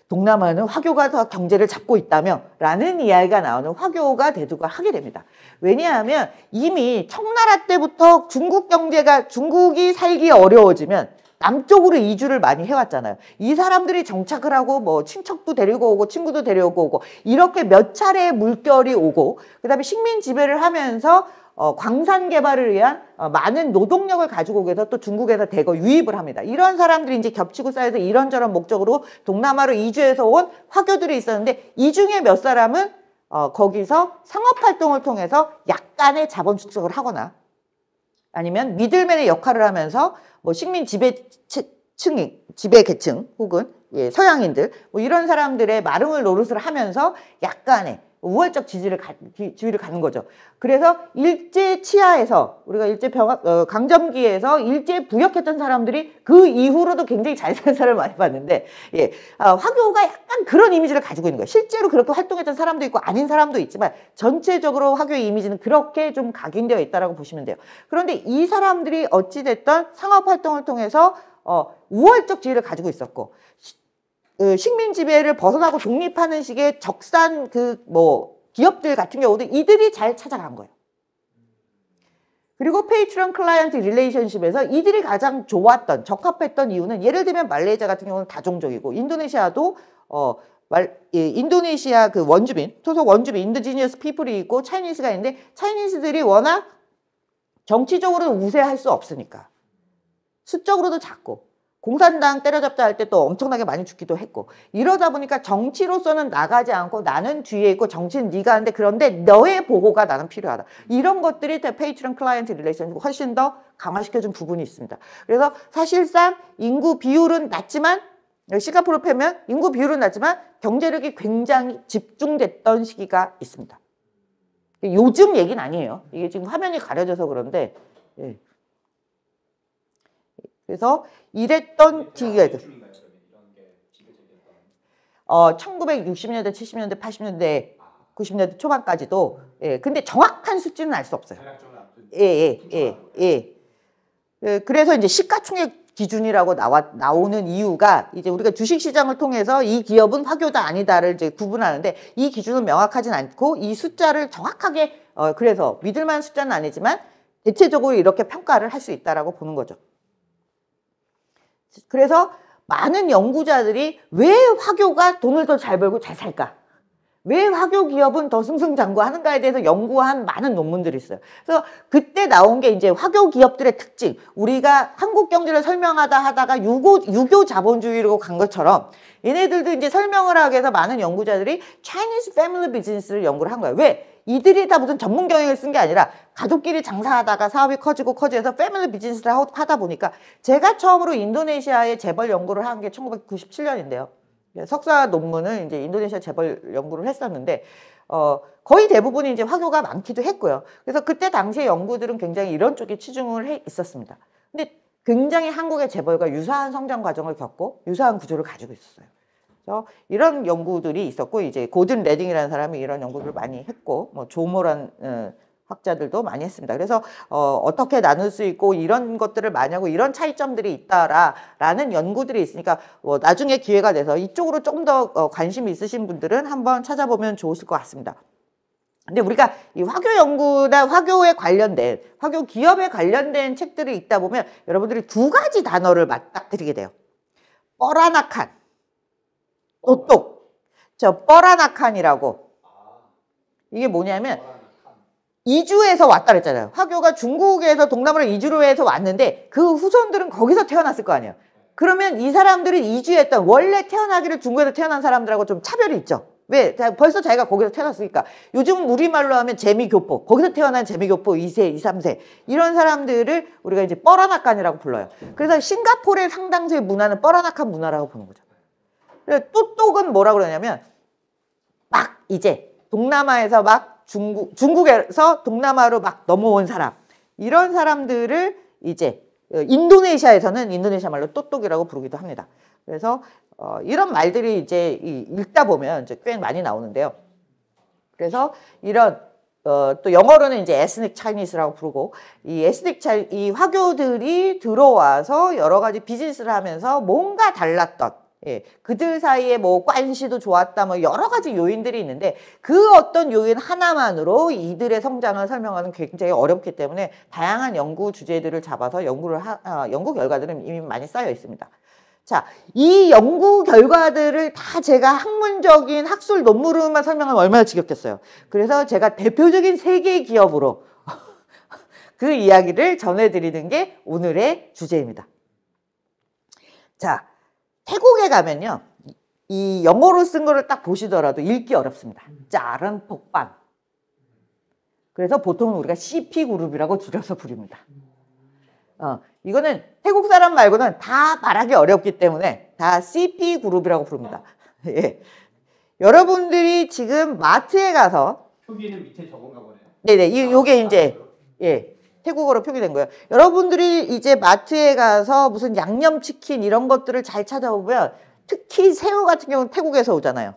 동남아는 화교가 더 경제를 잡고 있다며 라는 이야기가 나오는 화교가 대두가 하게 됩니다. 왜냐하면 이미 청나라 때부터 중국이 살기 어려워지면 남쪽으로 이주를 많이 해왔잖아요. 이 사람들이 정착을 하고 뭐 친척도 데리고 오고 친구도 데리고 오고 이렇게 몇 차례의 물결이 오고, 그 다음에 식민 지배를 하면서 광산 개발을 위한 많은 노동력을 가지고 오게 해서 또 중국에서 대거 유입을 합니다. 이런 사람들이 이제 겹치고 쌓여서 이런저런 목적으로 동남아로 이주해서 온 화교들이 있었는데, 이 중에 몇 사람은 거기서 상업활동을 통해서 약간의 자본 축적을 하거나 아니면 미들맨의 역할을 하면서 뭐 식민 지배계층 혹은, 예, 서양인들 뭐 이런 사람들의 마름을 노릇을 하면서 약간의 우월적 지위를 가는 거죠. 그래서 일제 치하에서 우리가 강점기에서 일제 부역했던 사람들이 그 이후로도 굉장히 잘 사는 사람을 많이 봤는데, 예, 화교가 약간 그런 이미지를 가지고 있는 거예요. 실제로 그렇게 활동했던 사람도 있고 아닌 사람도 있지만 전체적으로 화교의 이미지는 그렇게 좀 각인되어 있다라고 보시면 돼요. 그런데 이 사람들이 어찌됐든 상업활동을 통해서 우월적 지위를 가지고 있었고, 식민 지배를 벗어나고 독립하는 식의 적산 기업들 같은 경우도 이들이 잘 찾아간 거예요. 그리고 페이트런 클라이언트 릴레이션십에서 이들이 가장 좋았던, 적합했던 이유는, 예를 들면 말레이시아 같은 경우는 다종족이고, 인도네시아도 인도네시아 그 원주민, 토속 원주민, 인디지니어스 피플이 있고 차이니스가 있는데, 차이니스들이 워낙 정치적으로는 우세할 수 없으니까 수적으로도 작고, 공산당 때려잡자 할 때 또 엄청나게 많이 죽기도 했고, 이러다 보니까 정치로서는 나가지 않고 나는 뒤에 있고 정치는 네가 하는데, 그런데 너의 보호가 나는 필요하다. 이런 것들이 페이트런 클라이언트 릴레이션십을 훨씬 더 강화시켜준 부분이 있습니다. 그래서 사실상 인구 비율은 낮지만, 싱가포르를 빼면 인구 비율은 낮지만 경제력이 굉장히 집중됐던 시기가 있습니다. 요즘 얘기는 아니에요. 이게 지금 화면이 가려져서 그런데, 예. 그래서 이랬던 시기가 있어요. 1960년대, 70년대, 80년대, 90년대 초반까지도, 예, 근데 정확한 수치는 알 수 없어요. 예. 그래서 이제 시가총액 기준이라고 나오는 이유가, 이제 우리가 주식시장을 통해서 이 기업은 화교다 아니다를 이제 구분하는데, 이 기준은 명확하진 않고 이 숫자를 정확하게, 그래서 믿을 만한 숫자는 아니지만 대체적으로 이렇게 평가를 할 수 있다라고 보는 거죠. 그래서 많은 연구자들이 왜 화교가 돈을 더 잘 벌고 잘 살까? 왜 화교 기업은 더 승승장구하는가에 대해서 연구한 많은 논문들이 있어요. 그래서 그때 나온 게 이제 화교 기업들의 특징, 우리가 한국 경제를 설명하다 하다가 유교 자본주의로 간 것처럼 얘네들도 이제 설명을 하기 위해서 많은 연구자들이 Chinese Family Business를 연구를 한 거예요. 왜? 이들이 다 무슨 전문 경영을 쓴 게 아니라 가족끼리 장사하다가 사업이 커지고 패밀리 비즈니스를 하다 보니까, 제가 처음으로 인도네시아에 재벌 연구를 한 게 1997년인데요. 석사 논문을 이제 인도네시아 재벌 연구를 했었는데, 거의 대부분이 이제 화교가 많기도 했고요. 그래서 그때 당시의 연구들은 굉장히 이런 쪽에 치중을 해 있었습니다. 근데 굉장히 한국의 재벌과 유사한 성장 과정을 겪고 유사한 구조를 가지고 있었어요. 그래서 이런 연구들이 있었고, 이제 고든 레딩이라는 사람이 이런 연구를 많이 했고, 뭐 조모란 학자들도 많이 했습니다. 그래서 어떻게 나눌 수 있고 이런 것들을 많이 하고 이런 차이점들이 있다라는 연구들이 있으니까 나중에 기회가 돼서 이쪽으로 조금 더 관심이 있으신 분들은 한번 찾아보면 좋으실 것 같습니다. 근데 우리가 이 화교 연구나 화교에 관련된, 화교 기업에 관련된 책들이 있다 보면 여러분들이 두 가지 단어를 맞닥뜨리게 돼요. 뻐라나칸, 똑똑. 저 뻐라나칸이라고. 이게 뭐냐면 이주해서 왔다 그랬잖아요. 화교가 중국에서 동남아로 이주를 해서 왔는데 그 후손들은 거기서 태어났을 거 아니에요. 그러면 이 사람들이 이주했던, 원래 태어나기를 중국에서 태어난 사람들하고 좀 차별이 있죠. 왜? 벌써 자기가 거기서 태어났으니까. 요즘 우리말로 하면 재미교포, 거기서 태어난 재미교포 2세, 2, 3세 이런 사람들을 우리가 이제 뻐라나칸이라고 불러요. 그래서 싱가포르의 상당수의 문화는 뻐라나칸 문화라고 보는 거죠. 똑똑은 뭐라고 그러냐면 막 이제 동남아에서 막 중국에서 동남아로 막 넘어온 사람, 이런 사람들을 이제 인도네시아에서는 인도네시아 말로 똑똑이라고 부르기도 합니다. 그래서 이런 말들이 이제 읽다 보면 이제 꽤 많이 나오는데요. 그래서 이런 또 영어로는 이제 에스닉 차이니스라고 부르고, 이 화교들이 들어와서 여러 가지 비즈니스를 하면서 뭔가 달랐던, 예, 그들 사이에 뭐 관시도 좋았다, 뭐 여러 가지 요인들이 있는데 그 어떤 요인 하나만으로 이들의 성장을 설명하는 굉장히 어렵기 때문에 다양한 연구 주제들을 잡아서 연구 결과들은 이미 많이 쌓여 있습니다. 자, 이 연구 결과들을 다 제가 학문적인 학술 논문으로만 설명하면 얼마나 지겹겠어요. 그래서 제가 대표적인 세계 기업으로 그 이야기를 전해드리는 게 오늘의 주제입니다. 자, 태국에 가면요, 이 영어로 쓴 거를 딱 보시더라도 읽기 어렵습니다. 짜른 폭반. 그래서 보통은 우리가 CP그룹이라고 줄여서 부릅니다. 이거는 태국 사람 말고는 다 말하기 어렵기 때문에 다 CP그룹이라고 부릅니다. 예. 여러분들이 지금 마트에 가서, 표기는 밑에 적은가 보네요. 네네, 요게 이제, 예, 태국어로 표기된 거예요. 여러분들이 이제 마트에 가서 무슨 양념치킨 이런 것들을 잘 찾아보면 특히 새우 같은 경우는 태국에서 오잖아요.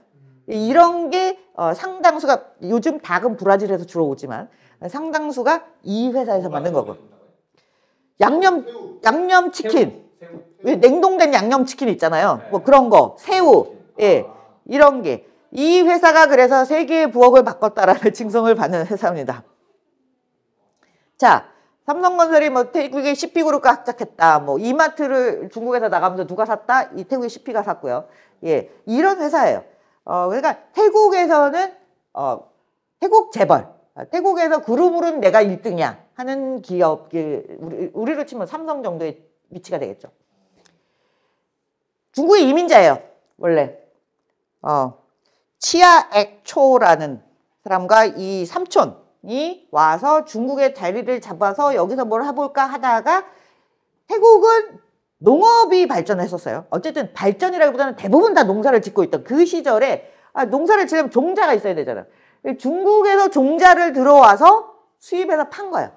이런 게 상당수가, 요즘 닭은 브라질에서 주로 오지만 상당수가 이 회사에서 만든 거고. 양념치킨. 왜 냉동된 양념치킨 있잖아요. 뭐 그런 거, 새우, 예, 이런 게. 이 회사가 그래서 세계의 부엌을 바꿨다라는 칭송을 받는 회사입니다. 자, 삼성건설이 뭐 태국의 CP그룹과 합작했다. 뭐 이마트를 중국에서 나가면서 누가 샀다? 이 태국의 CP가 샀고요. 예, 이런 회사예요. 그러니까 태국에서는 태국 재벌, 태국에서 그룹으로는 내가 1등이야 하는 기업, 우리로 치면 삼성 정도의 위치가 되겠죠. 중국의 이민자예요, 원래. 치아액초라는 사람과 이 삼촌이 와서 중국의 자리를 잡아서 여기서 뭘 해볼까 하다가, 태국은 농업이 발전했었어요. 어쨌든 발전이라기보다는 대부분 다 농사를 짓고 있던 그 시절에, 농사를 지으려면 종자가 있어야 되잖아요. 중국에서 종자를 들어와서 수입해서 판 거예요.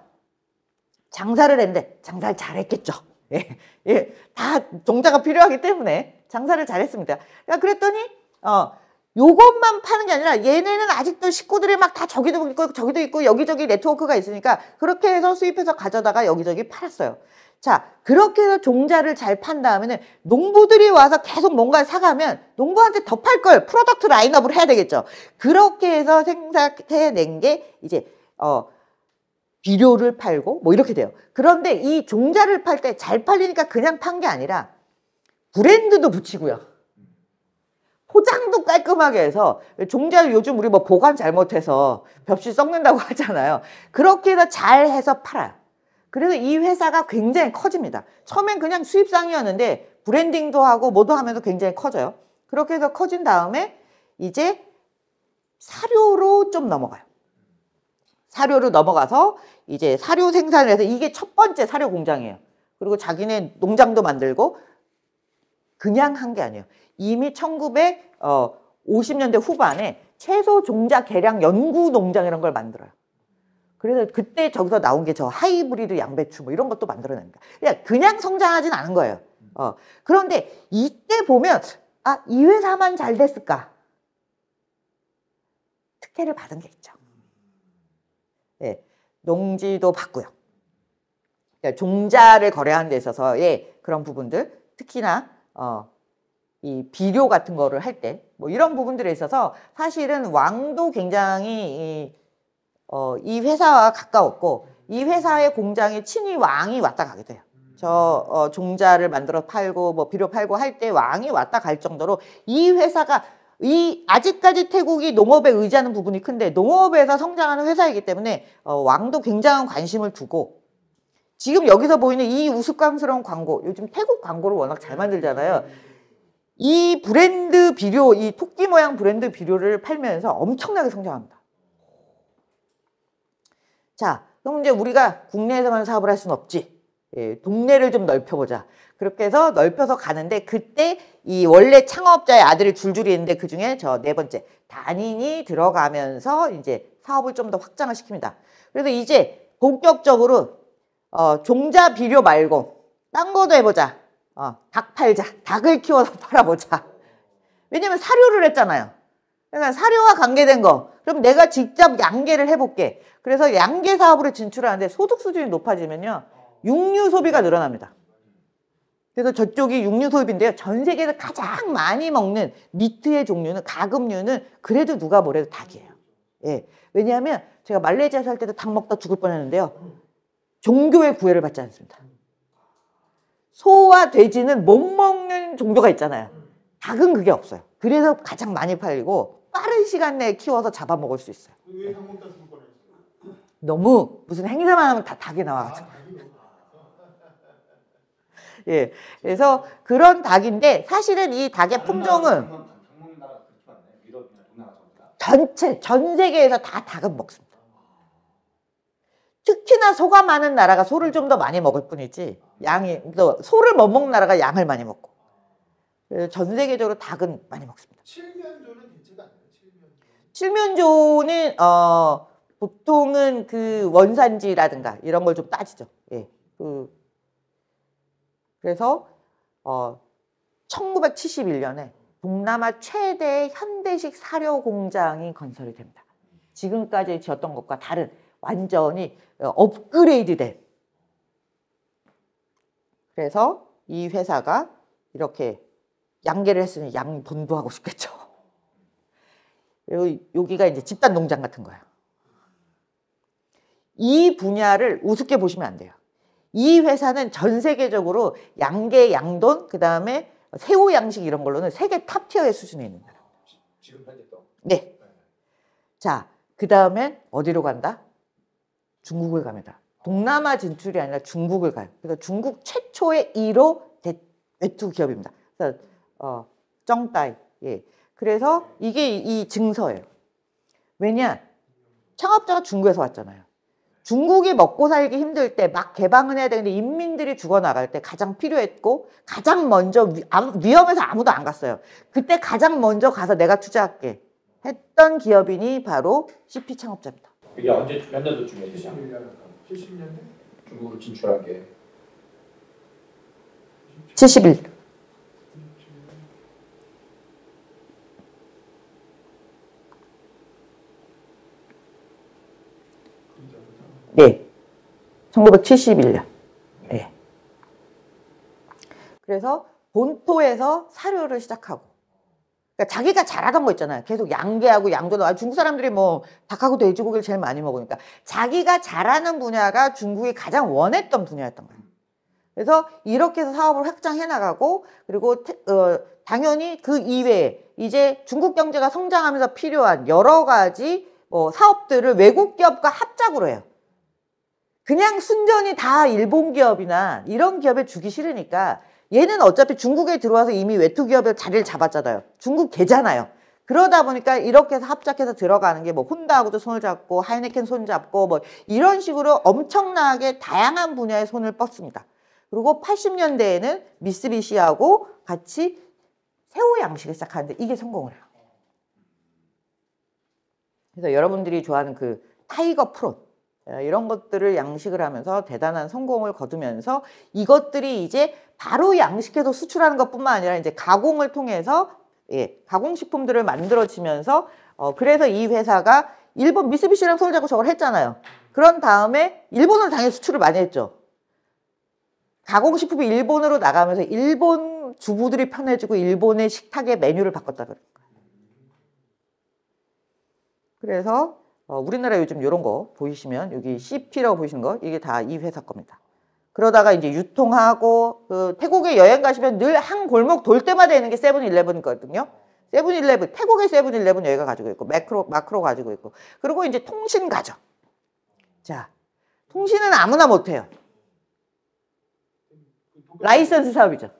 장사를 했는데 장사를 잘했겠죠. 예, 예, 다 종자가 필요하기 때문에 장사를 잘했습니다. 그랬더니 요것만 파는 게 아니라 얘네는 아직도 식구들이 막 다 저기도 있고 저기도 있고 여기저기 네트워크가 있으니까 그렇게 해서 수입해서 가져다가 여기저기 팔았어요. 자, 그렇게 해서 종자를 잘 판 다음에는 농부들이 와서 계속 뭔가를 사가면 농부한테 더 팔 걸 프로덕트 라인업을 해야 되겠죠. 그렇게 해서 생산해낸 게 이제 비료를 팔고 뭐 이렇게 돼요. 그런데 이 종자를 팔 때 잘 팔리니까 그냥 판 게 아니라 브랜드도 붙이고요. 포장도 깔끔하게 해서, 종자를 요즘 우리 뭐 보관 잘못해서 벽시 썩는다고 하잖아요. 그렇게 해서 잘 해서 팔아요. 그래서 이 회사가 굉장히 커집니다. 처음엔 그냥 수입상이었는데 브랜딩도 하고 뭐도 하면서 굉장히 커져요. 그렇게 해서 커진 다음에 이제 사료로 좀 넘어가요. 사료로 넘어가서 이제 사료 생산을 해서, 이게 첫 번째 사료 공장이에요. 그리고 자기네 농장도 만들고, 그냥 한 게 아니에요. 이미 1950년대 후반에 채소 종자 개량 연구 농장이라는 걸 만들어요. 그래서 그때 저기서 나온 게 저 하이브리드 양배추 뭐 이런 것도 만들어냅니다. 그냥 성장하진 않은 거예요. 그런데 이때 보면 아, 이 회사만 잘 됐을까? 특혜를 받은 게 있죠. 네, 농지도 받고요. 그러니까 종자를 거래하는 데 있어서의 그런 부분들, 특히나 이 비료 같은 거를 할 때 뭐 이런 부분들에 있어서 사실은 왕도 굉장히 이 회사와 가까웠고 이 회사의 공장에 친히 왕이 왔다 가게 돼요. 저 종자를 만들어 팔고 뭐 비료 팔고 할 때 왕이 왔다 갈 정도로 이 회사가 아직까지 태국이 농업에 의지하는 부분이 큰데 농업에서 성장하는 회사이기 때문에 왕도 굉장한 관심을 두고 지금 여기서 보이는 이 우스꽝스러운 광고, 요즘 태국 광고를 워낙 잘 만들잖아요. 이 브랜드 비료, 이 토끼 모양 브랜드 비료를 팔면서 엄청나게 성장합니다. 자, 그럼 이제 우리가 국내에서만 사업을 할 수는 없지. 예, 동네를 좀 넓혀보자. 그렇게 해서 넓혀서 가는데 그때 이 원래 창업자의 아들이 줄줄이 있는데 그 중에 저 네 번째 단인이 들어가면서 이제 사업을 좀 더 확장을 시킵니다. 그래서 이제 본격적으로 종자 비료 말고 딴 거도 해보자. 닭 팔자. 닭을 키워서 팔아보자. 왜냐면 사료를 했잖아요. 그러니까 사료와 관계된 거. 그럼 내가 직접 양계를 해볼게. 그래서 양계 사업으로 진출하는데 소득 수준이 높아지면요. 육류 소비가 늘어납니다. 그래서 저쪽이 육류 소비인데요. 전 세계에서 가장 많이 먹는 미트의 종류는, 가금류는 그래도 누가 뭐래도 닭이에요. 예. 왜냐하면 제가 말레이시아 살 때도 닭 먹다 죽을 뻔했는데요. 종교의 구애를 받지 않습니다. 소와 돼지는 못 먹는 종교가 있잖아요. 닭은 그게 없어요. 그래서 가장 많이 팔리고 빠른 시간 내에 키워서 잡아먹을 수 있어요. 왜 닭 먹다 죽을 뻔했어요? 너무 무슨 행사만 하면 다 닭이 나와가지고. 예, 그래서 그런 닭인데 사실은 이 닭의 품종은 전 세계에서 다 닭은 먹습니다. 특히나 소가 많은 나라가 소를 좀 더 많이 먹을 뿐이지 소를 못 먹는 나라가 양을 많이 먹고 전 세계적으로 닭은 많이 먹습니다. 칠면조는 대체가 안 돼요. 칠면조는 보통은 그 원산지라든가 이런 걸 좀 따지죠. 예, 그래서 1971년에 동남아 최대 현대식 사료 공장이 건설이 됩니다. 지금까지 지었던 것과 다른 완전히 업그레이드된. 그래서 이 회사가 이렇게 양계를 했으니 양 본부하고 싶겠죠. 그리고 여기가 이제 집단 농장 같은 거예요. 이 분야를 우습게 보시면 안 돼요. 이 회사는 전 세계적으로 양계, 양돈, 그 다음에 새우 양식 이런 걸로는 세계 탑티어의 수준에 있는 거예요. 지금 현재 또? 네. 자, 그 다음엔 어디로 간다? 중국을 갑니다. 동남아 진출이 아니라 중국을 가요. 그래서 중국 최초의 1호 외투 기업입니다. 그래서 정따이. 예. 그래서 이게 이 증서예요. 왜냐? 창업자가 중국에서 왔잖아요. 중국이 먹고 살기 힘들 때 막 개방은 해야 되는데 인민들이 죽어나갈 때 가장 필요했고 가장 먼저 위험해서 아무도 안 갔어요. 그때 가장 먼저 가서 내가 투자할게 했던 기업인이 바로 CP 창업자입니다. 이게 언제 몇 년도쯤에 되냐? 70년대? 중국으로 진출한 게 71. 네. 1971년. 네. 그래서 본토에서 사료를 시작하고. 그러니까 자기가 잘하던 거 있잖아요. 계속 양계하고 양조도. 중국 사람들이 뭐 닭하고 돼지고기를 제일 많이 먹으니까. 자기가 잘하는 분야가 중국이 가장 원했던 분야였던 거예요. 그래서 이렇게 해서 사업을 확장해 나가고 그리고 당연히 그 이외에 이제 중국 경제가 성장하면서 필요한 여러 가지 사업들을 외국 기업과 합작으로 해요. 그냥 순전히 다 일본 기업이나 이런 기업에 주기 싫으니까 얘는 어차피 중국에 들어와서 이미 외투 기업에 자리를 잡았잖아요. 중국 개잖아요. 그러다 보니까 이렇게 해서 합작해서 들어가는 게 뭐 혼다하고도 손을 잡고 하이네켄 손 잡고 뭐 이런 식으로 엄청나게 다양한 분야에 손을 뻗습니다. 그리고 80년대에는 미쓰비시하고 같이 새우 양식을 시작하는데 이게 성공을 해요. 그래서 여러분들이 좋아하는 그 타이거 프론 이런 것들을 양식을 하면서 대단한 성공을 거두면서 이것들이 이제 바로 양식해서 수출하는 것뿐만 아니라 이제 가공을 통해서 가공식품들을 만들어지면서 그래서 이 회사가 일본 미쓰비시랑 서울자고 저걸 했잖아요. 그런 다음에 일본으로 당연히 수출을 많이 했죠. 가공식품이 일본으로 나가면서 일본 주부들이 편해지고 일본의 식탁의 메뉴를 바꿨다 그런 거예요. 그래서 우리나라 요즘 이런 거 보이시면 여기 CP라고 보이시는 거 이게 다 이 회사 겁니다. 그러다가 이제 유통하고 태국에 여행 가시면 늘 한 골목 돌 때마다 있는 게 세븐일레븐이거든요. 세븐일레븐, 태국의 세븐일레븐 여기가 가지고 있고 마크로 가지고 있고 그리고 이제 통신 가죠. 자, 통신은 아무나 못해요. 라이선스 사업이죠.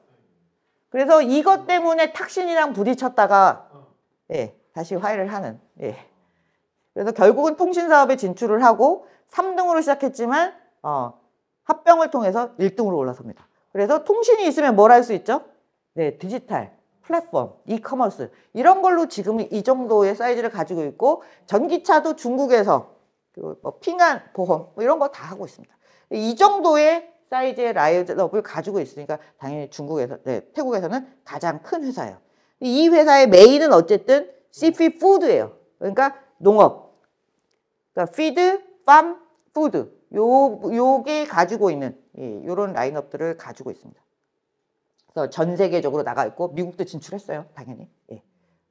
그래서 이것 때문에 탁신이랑 부딪혔다가 다시 화해를 하는 그래서 결국은 통신 사업에 진출을 하고 3등으로 시작했지만 합병을 통해서 1등으로 올라섭니다. 그래서 통신이 있으면 뭘 할 수 있죠? 디지털, 플랫폼, 이커머스 이런 걸로 지금 이 정도의 사이즈를 가지고 있고 전기차도 중국에서 핑안 보험 이런 거 다 하고 있습니다. 이 정도의 사이즈의 라인업을 가지고 있으니까 당연히 태국에서는 가장 큰 회사예요. 이 회사의 메인은 어쨌든 CP 푸드예요. 그러니까 농업, 그러니까 피드, 팜, 푸드 요게 가지고 있는 이런 라인업들을 가지고 있습니다. 그래서 전 세계적으로 나가 있고 미국도 진출했어요, 당연히.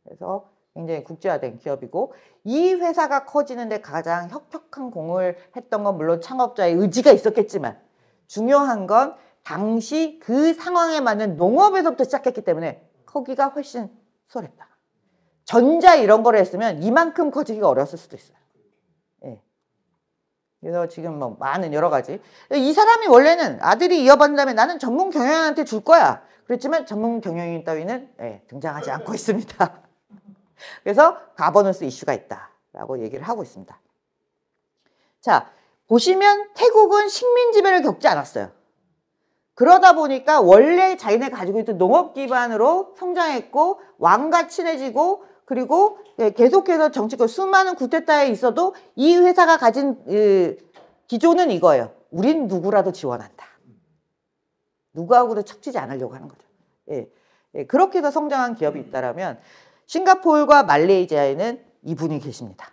그래서 굉장히 국제화된 기업이고 이 회사가 커지는데 가장 혁혁한 공을 했던 건 물론 창업자의 의지가 있었겠지만 중요한 건 당시 그 상황에 맞는 농업에서부터 시작했기 때문에 커기가 훨씬 수월했다. 전자 이런 거를 했으면 이만큼 커지기가 어려웠을 수도 있어요. 그래서 지금 뭐 많은 여러 가지. 이 사람이 원래는 아들이 이어받은 다음에 나는 전문 경영인한테 줄 거야. 그랬지만 전문 경영인 따위는 등장하지 않고 있습니다. 그래서 가버넌스 이슈가 있다라고 얘기를 하고 있습니다. 자, 보시면 태국은 식민 지배를 겪지 않았어요. 그러다 보니까 원래 자기네 가지고 있던 농업 기반으로 성장했고 왕과 친해지고 그리고 계속해서 정치권 수많은 쿠데타에 있어도 이 회사가 가진 기조는 이거예요. 우린 누구라도 지원한다. 누구하고도 척지지 않으려고 하는 거죠. 그렇게 해서 성장한 기업이 있다면 싱가포르와 말레이시아에는 이분이 계십니다.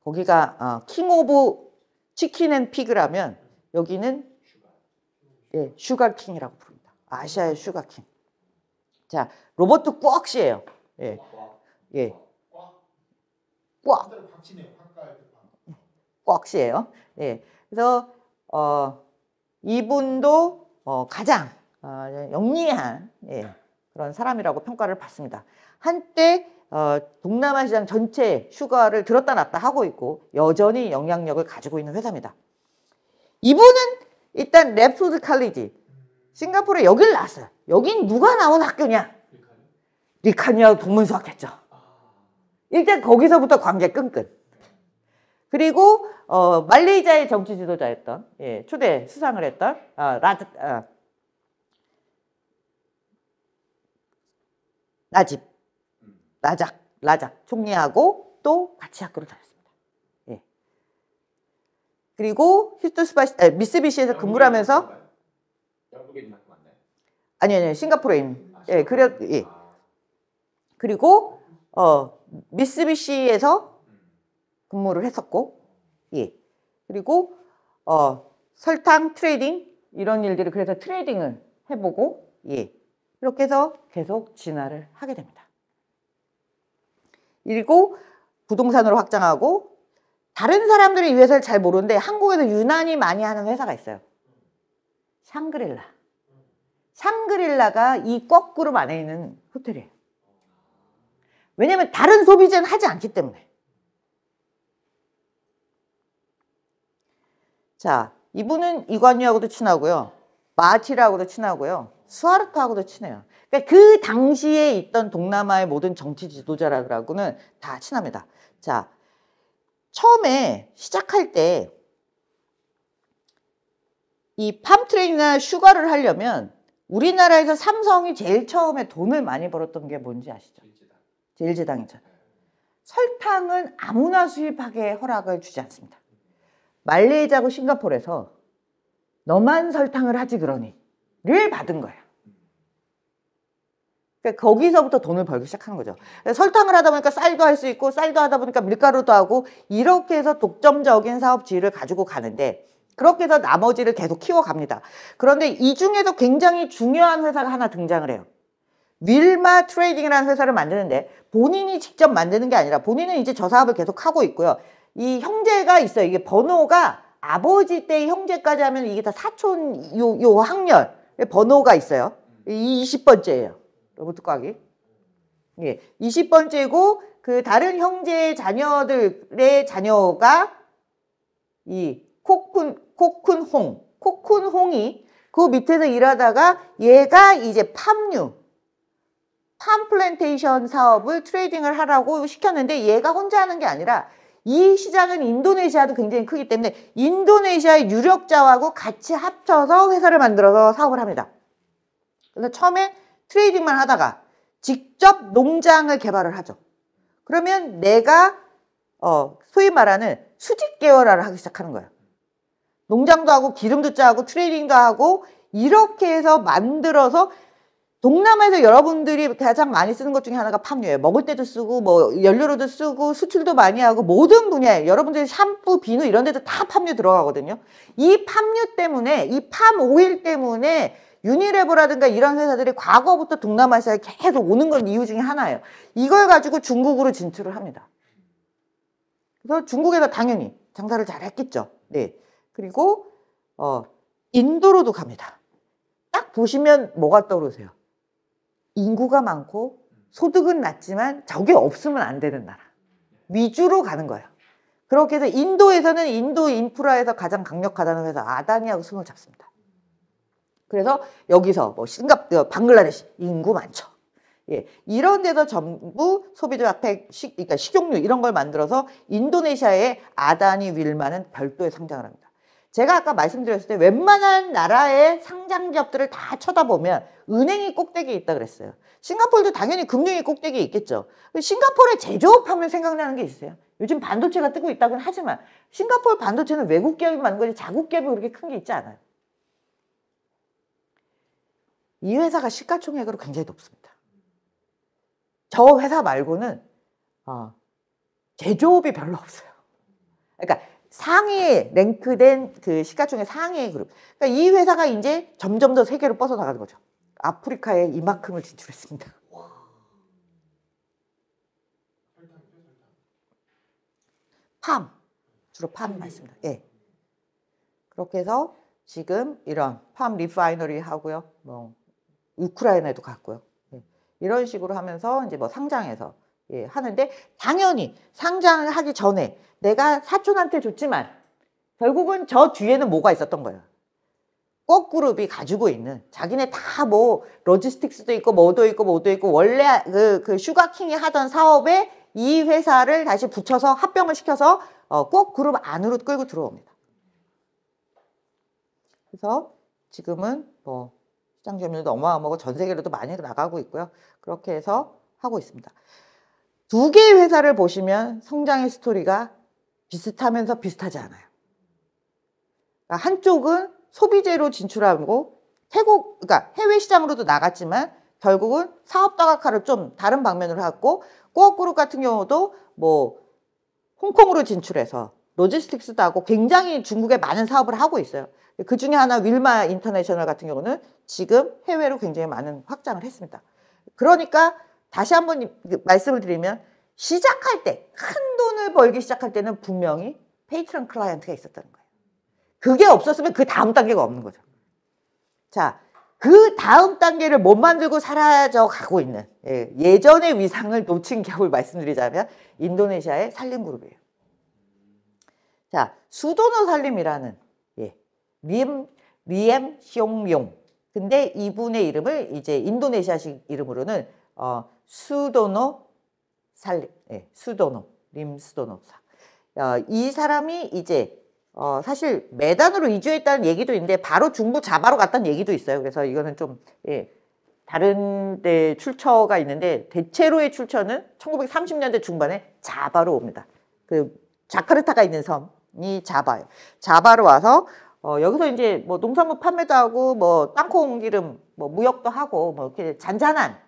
거기가 킹 오브 치킨 앤 피그라면 여기는 슈가킹이라고 부릅니다. 아시아의 슈가킹. 자, 로버트 꽉씨예요. 꽉씨예요. 그래서 이분도 가장 영리한 그런 사람이라고 평가를 받습니다. 한때 동남아 시장 전체 슈가를 들었다 놨다 하고 있고 여전히 영향력을 가지고 있는 회사입니다. 이분은 일단 랩푸드 칼리지 싱가포르에 여기를 나왔어요. 여긴 누가 나온 학교냐? 리카니아 동문수학했죠. 일단 거기서부터 관계 끈끈. 그리고 말레이시아의 정치 지도자였던 초대 수상을 했던 라작 총리하고 또 같이 학교를 다녔습니다. 그리고 미쓰비시에서 근무를 하면서 영국에 있는 학교 맞나요? 아니요 싱가포르에 있는 그리고 미쓰비시에서 근무를 했었고 그리고 설탕 트레이딩 이런 일들을 그래서 트레이딩을 해보고 이렇게 해서 계속 진화를 하게 됩니다. 그리고 부동산으로 확장하고 다른 사람들은 이 회사를 잘 모르는데 한국에서 유난히 많이 하는 회사가 있어요. 샹그릴라. 샹그릴라가 이 꽉그룹 안에 있는 호텔이에요. 왜냐하면 다른 소비자는 하지 않기 때문에. 자, 이분은 이관유하고도 친하고요. 마하티르하고도 친하고요. 수하르토하고도 친해요. 그러니까 그 당시에 있던 동남아의 모든 정치 지도자라고는 다 친합니다. 자, 처음에 시작할 때 이 팜트레이나 슈가를 하려면 우리나라에서 삼성이 제일 처음에 돈을 많이 벌었던 게 뭔지 아시죠? 제일제당이죠. 설탕은 아무나 수입하게 허락을 주지 않습니다. 말레이시아하고 싱가포르에서 너만 설탕을 하지 그러니를 받은 거예요. 그러니까 거기서부터 돈을 벌기 시작하는 거죠. 설탕을 하다 보니까 쌀도 할 수 있고 쌀도 하다 보니까 밀가루도 하고 이렇게 해서 독점적인 사업 지위를 가지고 가는데 그렇게 해서 나머지를 계속 키워갑니다. 그런데 이 중에서 굉장히 중요한 회사가 하나 등장을 해요. 윌마 트레이딩이라는 회사를 만드는데 본인이 직접 만드는 게 아니라 본인은 이제 저 사업을 계속 하고 있고요. 이 형제가 있어요. 이게 번호가 아버지 때의 형제까지 하면 이게 다 사촌 요 학렬 번호가 있어요. 20번째예요. 로봇 꽉이. 예, 20번째고 그 다른 형제의 자녀들의 자녀가 이 코쿤홍이 그 밑에서 일하다가 얘가 이제 팜 플랜테이션 사업을 트레이딩을 하라고 시켰는데 얘가 혼자 하는 게 아니라 이 시장은 인도네시아도 굉장히 크기 때문에 인도네시아의 유력자하고 같이 합쳐서 회사를 만들어서 사업을 합니다. 그래서 처음에 트레이딩만 하다가 직접 농장을 개발을 하죠. 그러면 내가 소위 말하는 수직 계열화를 하기 시작하는 거예요. 농장도 하고 기름도 짜고 트레이딩도 하고 이렇게 해서 만들어서 동남아에서 여러분들이 가장 많이 쓰는 것 중에 하나가 팜유예요. 먹을 때도 쓰고 뭐 연료로도 쓰고 수출도 많이 하고 모든 분야에 여러분들 샴푸, 비누 이런 데도 다 팜유 들어가거든요. 이 팜유 때문에 이 팜 오일 때문에 유니레버라든가 이런 회사들이 과거부터 동남아시아에 계속 오는 건 이유 중에 하나예요. 이걸 가지고 중국으로 진출을 합니다. 그래서 중국에서 당연히 장사를 잘 했겠죠. 네. 그리고 인도로도 갑니다. 딱 보시면 뭐가 떠오르세요? 인구가 많고 소득은 낮지만 저게 없으면 안 되는 나라 위주로 가는 거예요. 그렇게 해서 인도에서는 인도 인프라에서 가장 강력하다는 회사 아다니하고 손을 잡습니다. 그래서 여기서 뭐 방글라데시 인구 많죠. 예, 이런 데서 전부 소비자 화폐, 그러니까 식용유 이런 걸 만들어서 인도네시아의 아다니 윌마는 별도의 상장을 합니다. 제가 아까 말씀드렸을 때 웬만한 나라의 상장 기업들을 다 쳐다보면 은행이 꼭대기에 있다 그랬어요. 싱가포르도 당연히 금융이 꼭대기에 있겠죠. 싱가포르의 제조업하면 생각나는 게 있어요. 요즘 반도체가 뜨고 있다고는 하지만 싱가포르 반도체는 외국 기업이 만든 거지 자국 기업이 그렇게 큰 게 있지 않아요. 이 회사가 시가총액으로 굉장히 높습니다. 저 회사 말고는 제조업이 별로 없어요. 그러니까 상위에 랭크된 그 시가총액 상위의 그룹. 그러니까 이 회사가 이제 점점 더 세계로 뻗어나가는 거죠. 아프리카에 이만큼을 진출했습니다. 팜, 주로 팜 맞습니다. 예. 그렇게 해서 지금 이런 팜 리파이너리 하고요. 뭐 우크라이나에도 갔고요. 예. 이런 식으로 하면서 이제 뭐 상장해서 예, 하는데 당연히 상장을 하기 전에 내가 사촌한테 줬지만 결국은 저 뒤에는 뭐가 있었던 거예요. 꺽그룹이 가지고 있는 자기네 다 뭐 로지스틱스도 있고 뭐도 있고 원래 그 슈가킹이 하던 사업에 이 회사를 다시 붙여서 합병을 시켜서 꺽그룹 안으로 끌고 들어옵니다. 그래서 지금은 뭐 시장 점유율도 어마어마하고 전 세계로도 많이 나가고 있고요. 그렇게 해서 하고 있습니다. 두 개의 회사를 보시면 성장의 스토리가 비슷하면서 비슷하지 않아요. 그러니까 한쪽은 소비재로 진출하고 그러니까 해외 시장으로도 나갔지만 결국은 사업 다각화를 좀 다른 방면으로 했고 꿔그룹 같은 경우도 뭐 홍콩으로 진출해서 로지스틱스도 하고 굉장히 중국에 많은 사업을 하고 있어요. 그 중에 하나 윌마 인터내셔널 같은 경우는 지금 해외로 굉장히 많은 확장을 했습니다. 그러니까 다시 한번 말씀을 드리면 시작할 때 큰 돈을 벌기 시작할 때는 분명히 페이트런 클라이언트가 있었다는 거예요. 그게 없었으면 그 다음 단계가 없는 거죠. 자, 그 다음 단계를 못 만들고 사라져 가고 있는 예전의 위상을 놓친 기업을 말씀드리자면 인도네시아의 살림그룹이에요. 자, 수도노 살림이라는 리엠 시옹용. 근데 이분의 이름을 이제 인도네시아식 이름으로는 수도노 살림, 수도노, 림수도노사. 이 사람이 이제 사실 메단으로 이주했다는 얘기도 있는데 바로 중부 자바로 갔다는 얘기도 있어요. 그래서 이거는 좀 다른 데 출처가 있는데 대체로의 출처는 1930년대 중반에 자바로 옵니다. 그 자카르타가 있는 섬, 자바예요. 자바로 와서 여기서 이제 뭐 농산물 판매도 하고 뭐 땅콩 기름 뭐 무역도 하고 뭐 이렇게 잔잔한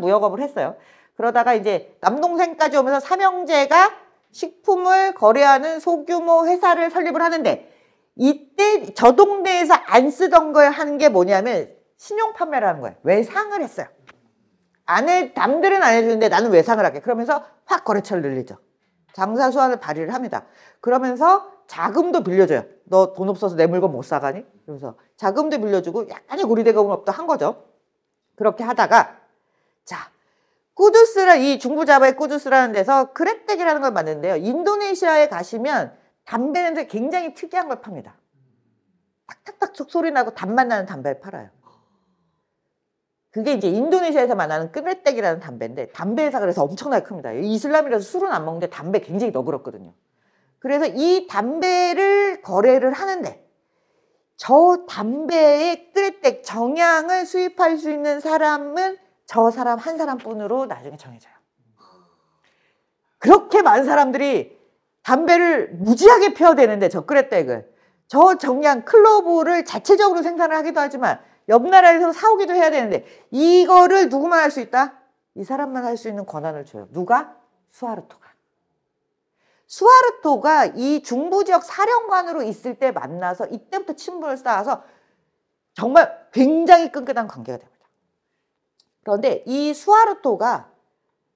무역업을 했어요. 그러다가 이제 남동생까지 오면서 삼형제가 식품을 거래하는 소규모 회사를 설립을 하는데 이때 저 동네에서 안 쓰던 걸 하는 게 뭐냐면 신용 판매를 하는 거예요. 외상을 했어요. 남들은 안 해주는데 나는 외상을 할게. 그러면서 확 거래처를 늘리죠. 장사 수완을 발휘를 합니다. 그러면서 자금도 빌려줘요. 너 돈 없어서 내 물건 못 사가니? 그러면서 자금도 빌려주고 약간의 고리대금업도 한 거죠. 그렇게 하다가 자 이 중부자바의 꾸두스라는 데서 크레텍이라는 걸 만드는데요. 인도네시아에 가시면 담배 냄새 굉장히 특이한 걸 팝니다. 탁탁탁 소리 나고 단맛 나는 담배를 팔아요. 그게 이제 인도네시아에서 만나는 크레텍이라는 담배인데 담배 회사가 그래서 엄청나게 큽니다. 이슬람이라서 술은 안 먹는데 담배 굉장히 너그럽거든요. 그래서 이 담배를 거래를 하는데 저 담배의 크레텍 정향을 수입할 수 있는 사람은 저 사람 한 사람뿐으로 나중에 정해져요. 그렇게 많은 사람들이 담배를 무지하게 피워야 되는데 저 크레텍을 저 정량 클로브를 자체적으로 생산을 하기도 하지만 옆 나라에서 사오기도 해야 되는데 이거를 누구만 할 수 있다? 이 사람만 할 수 있는 권한을 줘요. 누가? 수하르토가 이 중부지역 사령관으로 있을 때 만나서 이때부터 친분을 쌓아서 정말 굉장히 끈끈한 관계가 됩니다. 그런데 이 수하르토가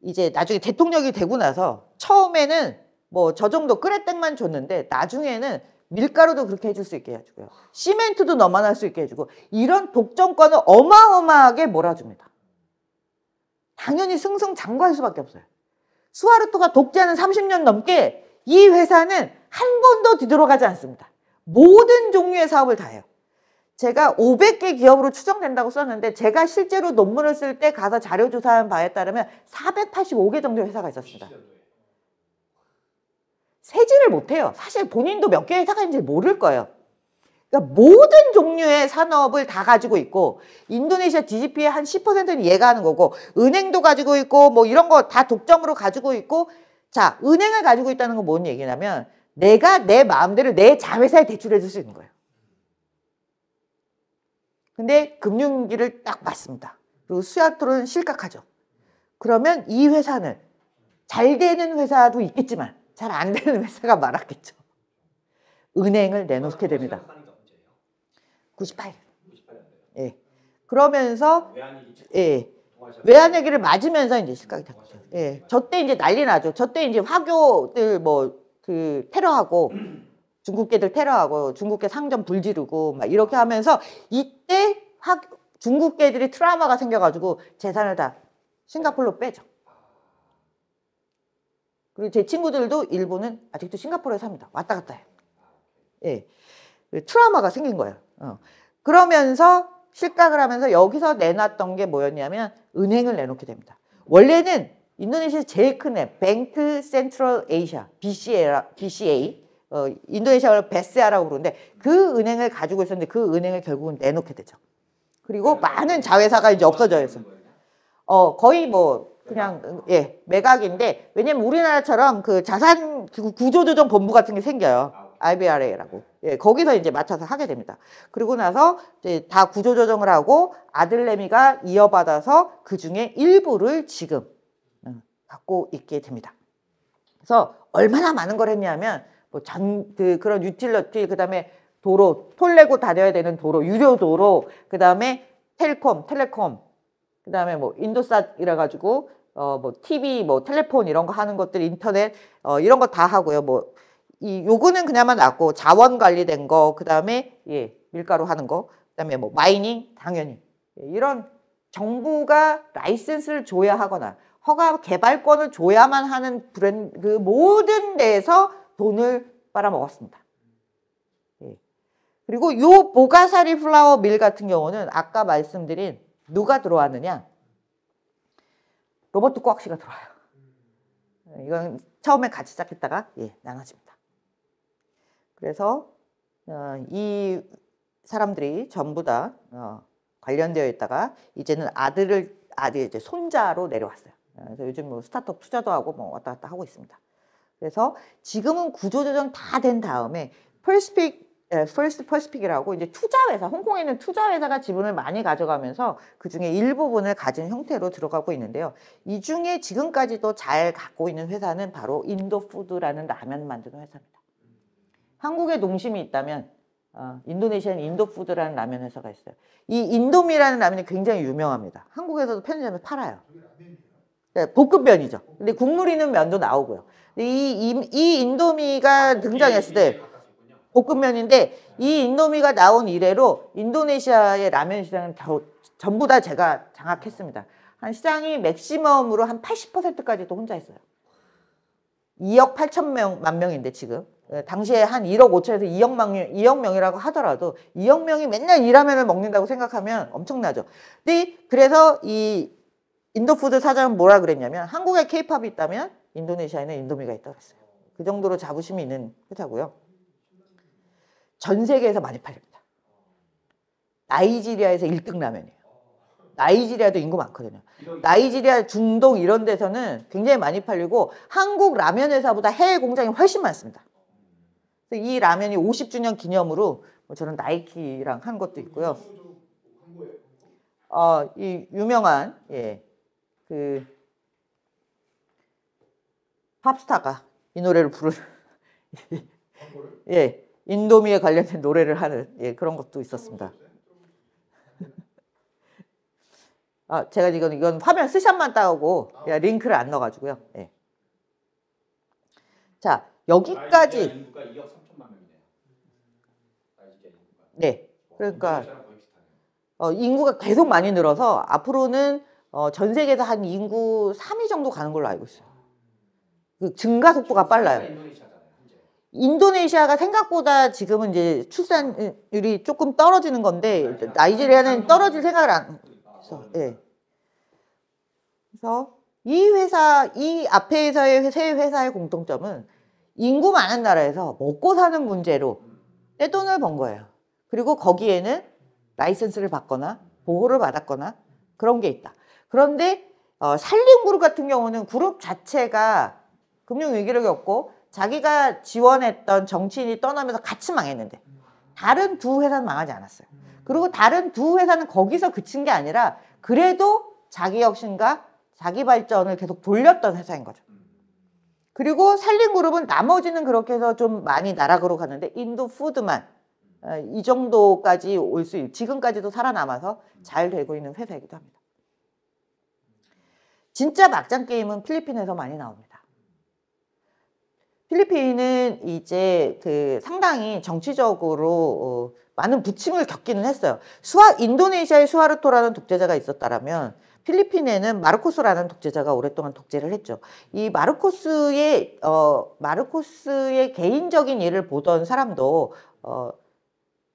이제 나중에 대통령이 되고 나서 처음에는 뭐 저 정도 크레텍만 줬는데 나중에는 밀가루도 그렇게 해줄 수 있게 해주고요. 시멘트도 너만 할 수 있게 해주고 이런 독점권을 어마어마하게 몰아줍니다. 당연히 승승장구할 수밖에 없어요. 수하르토가 독재하는 30년 넘게 이 회사는 한 번도 뒤돌아가지 않습니다. 모든 종류의 사업을 다 해요. 제가 500개 기업으로 추정된다고 썼는데 제가 실제로 논문을 쓸 때 가서 자료 조사한 바에 따르면 485개 정도의 회사가 있었습니다. 세지를 못해요. 사실 본인도 몇 개의 회사가 있는지 모를 거예요. 그러니까 모든 종류의 산업을 다 가지고 있고 인도네시아 GDP의 한 10%는 얘가 하는 거고 은행도 가지고 있고 뭐 이런 거 다 독점으로 가지고 있고 자 은행을 가지고 있다는 건 뭔 얘기냐면 내가 내 마음대로 내 자회사에 대출해 줄 수 있는 거예요. 근데 금융위기를 딱 맞습니다. 그리고 수하르토는 실각하죠. 그러면 이 회사는 잘 되는 회사도 있겠지만 잘 안 되는 회사가 많았겠죠. 은행을 내놓게 됩니다. 98년. 예. 그러면서 예. 외환위기를 맞으면서 이제 실각이 된 거죠. 예. 저 때 이제 난리 나죠. 저 때 이제 화교들 뭐 그 테러하고 중국계들 테러하고 중국계 상점 불지르고 막 이렇게 하면서 이때 중국계들이 트라우마가 생겨가지고 재산을 다 싱가포르로 빼죠. 그리고 제 친구들도 일부는 아직도 싱가포르에 삽니다. 왔다 갔다 해요. 예. 트라우마가 생긴 거예요. 그러면서 실각을 하면서 여기서 내놨던 게 뭐였냐면 은행을 내놓게 됩니다. 원래는 인도네시아 제일 큰 애, 뱅크 센트럴 아시아, BCA, 인도네시아로 베스아라고 부르는데 그 은행을 가지고 있었는데 그 은행을 결국은 내놓게 되죠. 그리고 많은 자회사가 이제 없어져요. 거의 뭐 그냥 예 매각인데 왜냐면 우리나라처럼 그 자산 구조조정 본부 같은 게 생겨요. IBRA라고. 예, 거기서 이제 맡아서 하게 됩니다. 그리고 나서 이제 다 구조조정을 하고 아들내미가 이어받아서 그 중에 일부를 지금 갖고 있게 됩니다. 그래서 얼마나 많은 걸 했냐면 뭐 그런 유틸러티, 그 다음에 도로, 톨 내고 다녀야 되는 도로, 유료 도로, 그 다음에 텔콤, 그 다음에 뭐 인도삿 이래가지고 뭐 TV, 뭐 텔레폰 이런 거 하는 것들, 인터넷 이런 거 다 하고요. 뭐 요거는 그나마 낫고 자원 관리된 거, 그 다음에 예 밀가루 하는 거, 그 다음에 뭐 마이닝 당연히 이런 정부가 라이센스를 줘야 하거나 허가 개발권을 줘야만 하는 브랜드 그 모든 데에서 돈을 빨아먹었습니다. 예. 그리고 요 보가사리 플라워 밀 같은 경우는 아까 말씀드린 누가 들어왔느냐? 로버트 코악시가 들어와요. 이건 처음에 같이 시작했다가 예, 나눠집니다. 그래서 이 사람들이 전부 다 관련되어 있다가 이제는 아들이 이제 손자로 내려왔어요. 그래서 요즘 뭐 스타트업 투자도 하고 뭐 왔다 갔다 하고 있습니다. 그래서 지금은 구조조정 다 된 다음에 퍼스트 퍼시픽이라고 이제 투자회사, 홍콩에 있는 투자회사가 지분을 많이 가져가면서 그 중에 일부분을 가진 형태로 들어가고 있는데요. 이 중에 지금까지도 잘 갖고 있는 회사는 바로 인도푸드라는 라면 만드는 회사입니다. 한국에 농심이 있다면 인도네시아는 인도푸드라는 라면 회사가 있어요. 이 인도미라는 라면이 굉장히 유명합니다. 한국에서도 편의점에 팔아요. 네, 볶음면이죠. 근데 국물 있는 면도 나오고요. 근데 이 인도미가 등장했을 때 볶음면인데 이 인도미가 나온 이래로 인도네시아의 라면 시장은 전부 다 제가 장악했습니다. 한 시장이 맥시멈으로 한 80%까지도 혼자 했어요. 2억 8천 만 명인데 지금 당시에 한 1억 5천에서 2억 명이라고 하더라도 2억 명이 맨날 이 라면을 먹는다고 생각하면 엄청나죠. 근데 그래서 이 인도푸드 사장은 뭐라 그랬냐면 한국에 케이팝이 있다면 인도네시아에는 인도미가 있다고 했어요. 그 정도로 자부심이 있는 회사고요. 전 세계에서 많이 팔립니다. 나이지리아에서 1등 라면이에요. 나이지리아도 인구 많거든요. 나이지리아, 중동 이런 데서는 굉장히 많이 팔리고 한국 라면 회사보다 해외 공장이 훨씬 많습니다. 그래서 이 라면이 50주년 기념으로 저는 나이키랑 한 것도 있고요. 이 유명한 그 팝스타가 이 노래를 부르는 인도미에 관련된 노래를 하는 그런 것도 있었습니다. 제가 이건 화면 스샷만 따오고 링크를 안 넣어가지고요. 자, 여기까지. 인구가 2억 3천만 명이네요. 네, 그러니까 인구가 계속 많이 늘어서 앞으로는 전 세계에서 한 인구 3위 정도 가는 걸로 알고 있어요. 그 증가 속도가 빨라요. 인도네시아가 생각보다 지금은 이제 출산율이 조금 떨어지는 건데 나이지리아는 떨어질 생각을 안 해서 그래서 이 앞에서의 세 회사의 공통점은 인구 많은 나라에서 먹고 사는 문제로 떼돈을 번 거예요. 그리고 거기에는 라이센스를 받거나 보호를 받았거나 그런 게 있다. 그런데 산림그룹 같은 경우는 그룹 자체가 금융위기를 겪고 자기가 지원했던 정치인이 떠나면서 같이 망했는데 다른 두 회사는 망하지 않았어요. 그리고 다른 두 회사는 거기서 그친 게 아니라 그래도 자기 혁신과 자기 발전을 계속 돌렸던 회사인 거죠. 그리고 산림그룹은 나머지는 그렇게 해서 좀 많이 나락으로 갔는데 인도푸드만 이 정도까지 올 수 있고 지금까지도 살아남아서 잘 되고 있는 회사이기도 합니다. 진짜 막장 게임은 필리핀에서 많이 나옵니다. 필리핀은 이제 상당히 정치적으로 많은 부침을 겪기는 했어요. 인도네시아의 수하르토라는 독재자가 있었다라면 필리핀에는 마르코스라는 독재자가 오랫동안 독재를 했죠. 이 마르코스의 개인적인 일을 보던 사람도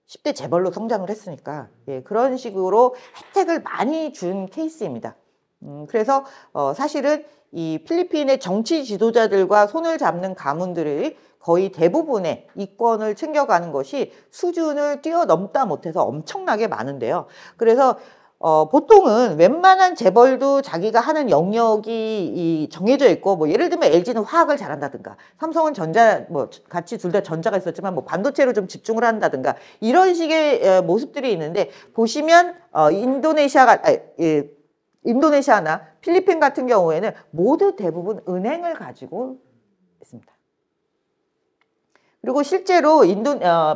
10대 재벌로 성장을 했으니까 그런 식으로 혜택을 많이 준 케이스입니다. 그래서 사실은 이 필리핀의 정치 지도자들과 손을 잡는 가문들의 거의 대부분의 이권을 챙겨가는 것이 수준을 뛰어넘다 못해서 엄청나게 많은데요. 그래서 보통은 웬만한 재벌도 자기가 하는 영역이 정해져 있고 예를 들면 LG는 화학을 잘한다든가 삼성은 전자 같이 둘 다 전자가 있었지만 반도체로 좀 집중을 한다든가 이런 식의 모습들이 있는데 보시면 인도네시아나 필리핀 같은 경우에는 모두 대부분 은행을 가지고 있습니다. 그리고 실제로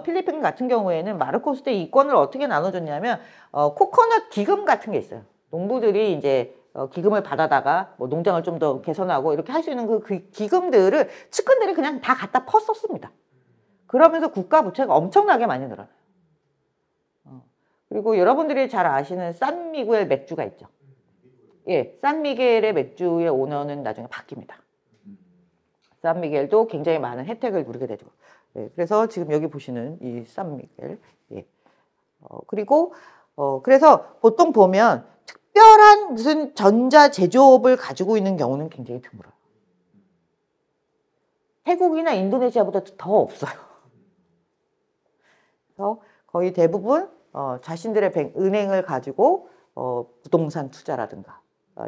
필리핀 같은 경우에는 마르코스 때 이권을 어떻게 나눠줬냐면 코코넛 기금 같은 게 있어요. 농부들이 이제 기금을 받아다가 농장을 좀 더 개선하고 이렇게 할 수 있는 그 기금들을 측근들이 그냥 다 갖다 퍼썼습니다. 그러면서 국가 부채가 엄청나게 많이 늘어나요. 그리고 여러분들이 잘 아시는 산미구엘 맥주가 있죠. 산미겔의 맥주의 오너는 나중에 바뀝니다. 산미겔도 굉장히 많은 혜택을 누리게 되죠. 그래서 지금 여기 보시는 이 산미겔. 그리고 그래서 보통 보면 특별한 무슨 전자 제조업을 가지고 있는 경우는 굉장히 드물어요. 태국이나 인도네시아보다 더 없어요. 그래서 거의 대부분 자신들의 은행을 가지고 부동산 투자라든가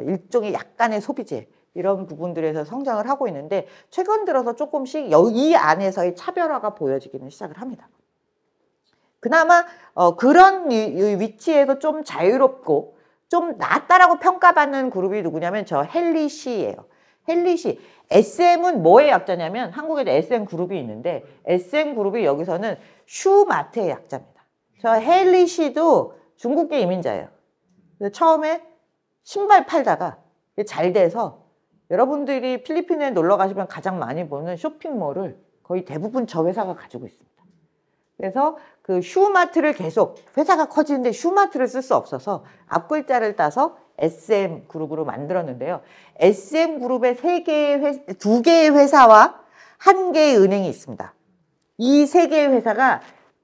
일종의 약간의 소비재 이런 부분들에서 성장을 하고 있는데 최근 들어서 조금씩 이 안에서의 차별화가 보여지기는 시작을 합니다. 그나마 그런 위치에서 좀 자유롭고 좀 낫다라고 평가받는 그룹이 누구냐면 저 헬리시예요. 헬리시. SM은 뭐의 약자냐면 한국에도 SM 그룹이 있는데 SM 그룹이 여기서는 슈마트의 약자입니다. 저 헬리시도 중국계 이민자예요. 처음에 신발 팔다가 잘 돼서 여러분들이 필리핀에 놀러 가시면 가장 많이 보는 쇼핑몰을 거의 대부분 저 회사가 가지고 있습니다. 그래서 그 슈마트를 계속 회사가 커지는데 슈마트를 쓸 수 없어서 앞글자를 따서 SM그룹으로 만들었는데요. SM그룹에 2개의 회사와 1개의 은행이 있습니다. 이 3개의 회사가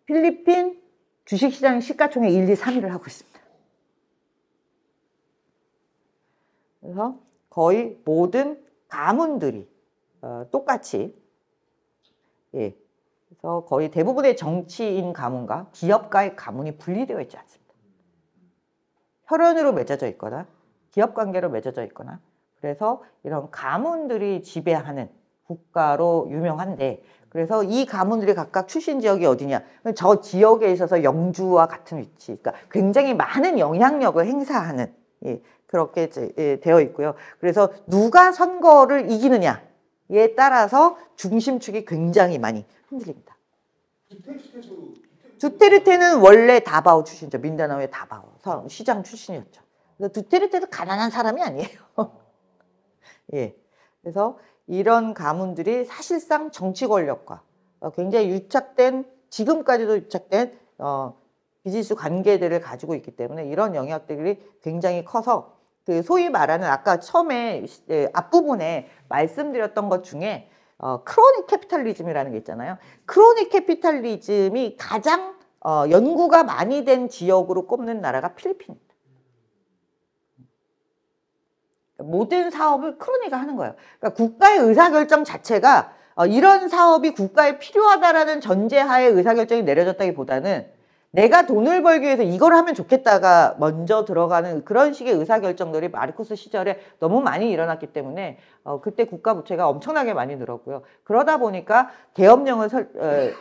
필리핀 주식시장 시가총액 1, 2, 3위를 하고 있습니다. 그래서 거의 모든 가문들이 똑같이 그래서 거의 대부분의 정치인 가문과 기업가의 가문이 분리되어 있지 않습니다. 혈연으로 맺어져 있거나 기업 관계로 맺어져 있거나 그래서 이런 가문들이 지배하는 국가로 유명한데 그래서 이 가문들이 각각 출신 지역이 어디냐 저 지역에 있어서 영주와 같은 위치 그러니까 굉장히 많은 영향력을 행사하는 그렇게 되어 있고요. 그래서 누가 선거를 이기느냐에 따라서 중심축이 굉장히 많이 흔들립니다. 두테르테는 원래 다바오 출신이죠. 민다나오의 다바오 시장 출신이었죠. 그래서 두테르테도 가난한 사람이 아니에요. 예. 그래서 이런 가문들이 사실상 정치 권력과 굉장히 유착된 지금까지도 유착된 비즈니스 관계들을 가지고 있기 때문에 이런 영향들이 굉장히 커서 그 소위 말하는 아까 처음에 앞부분에 말씀드렸던 것 중에 크로닉 캐피탈리즘이라는 게 있잖아요. 크로닉 캐피탈리즘이 가장 연구가 많이 된 지역으로 꼽는 나라가 필리핀입니다. 모든 사업을 크로니가 하는 거예요. 그러니까 국가의 의사결정 자체가 이런 사업이 국가에 필요하다라는 전제하에 의사결정이 내려졌다기보다는 내가 돈을 벌기 위해서 이걸 하면 좋겠다가 먼저 들어가는 그런 식의 의사결정들이 마르코스 시절에 너무 많이 일어났기 때문에 그때 국가 부채가 엄청나게 많이 늘었고요. 그러다 보니까 계엄령을